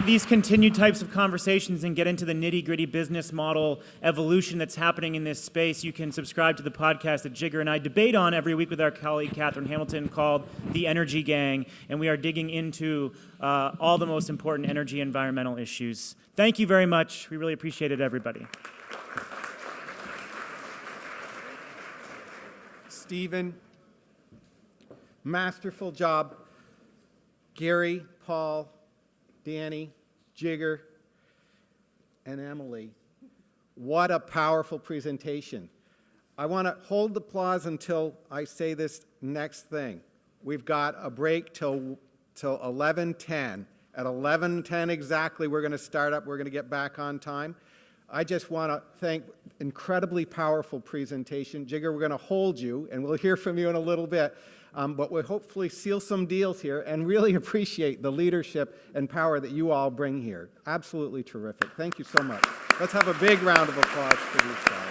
these continued types of conversations and get into the nitty-gritty business model evolution that's happening in this space, you can subscribe to the podcast that Jigger and I debate on every week with our colleague Catherine Hamilton called The Energy Gang, and we are digging into all the most important energy environmental issues. Thank you very much. We really appreciate it, everybody. Stephen, masterful job. Gary, Paul, Danny, Jigger, and Emily. What a powerful presentation. I want to hold the applause until I say this next thing. We've got a break till 11:10. At 11:10 exactly, we're going to start up. We're going to get back on time. I just want to thank incredibly powerful presentation. Jigger, we're going to hold you, and we'll hear from you in a little bit. But we'll hopefully seal some deals here and really appreciate the leadership and power that you all bring here. Absolutely terrific. Thank you so much. Let's have a big round of applause for these guys.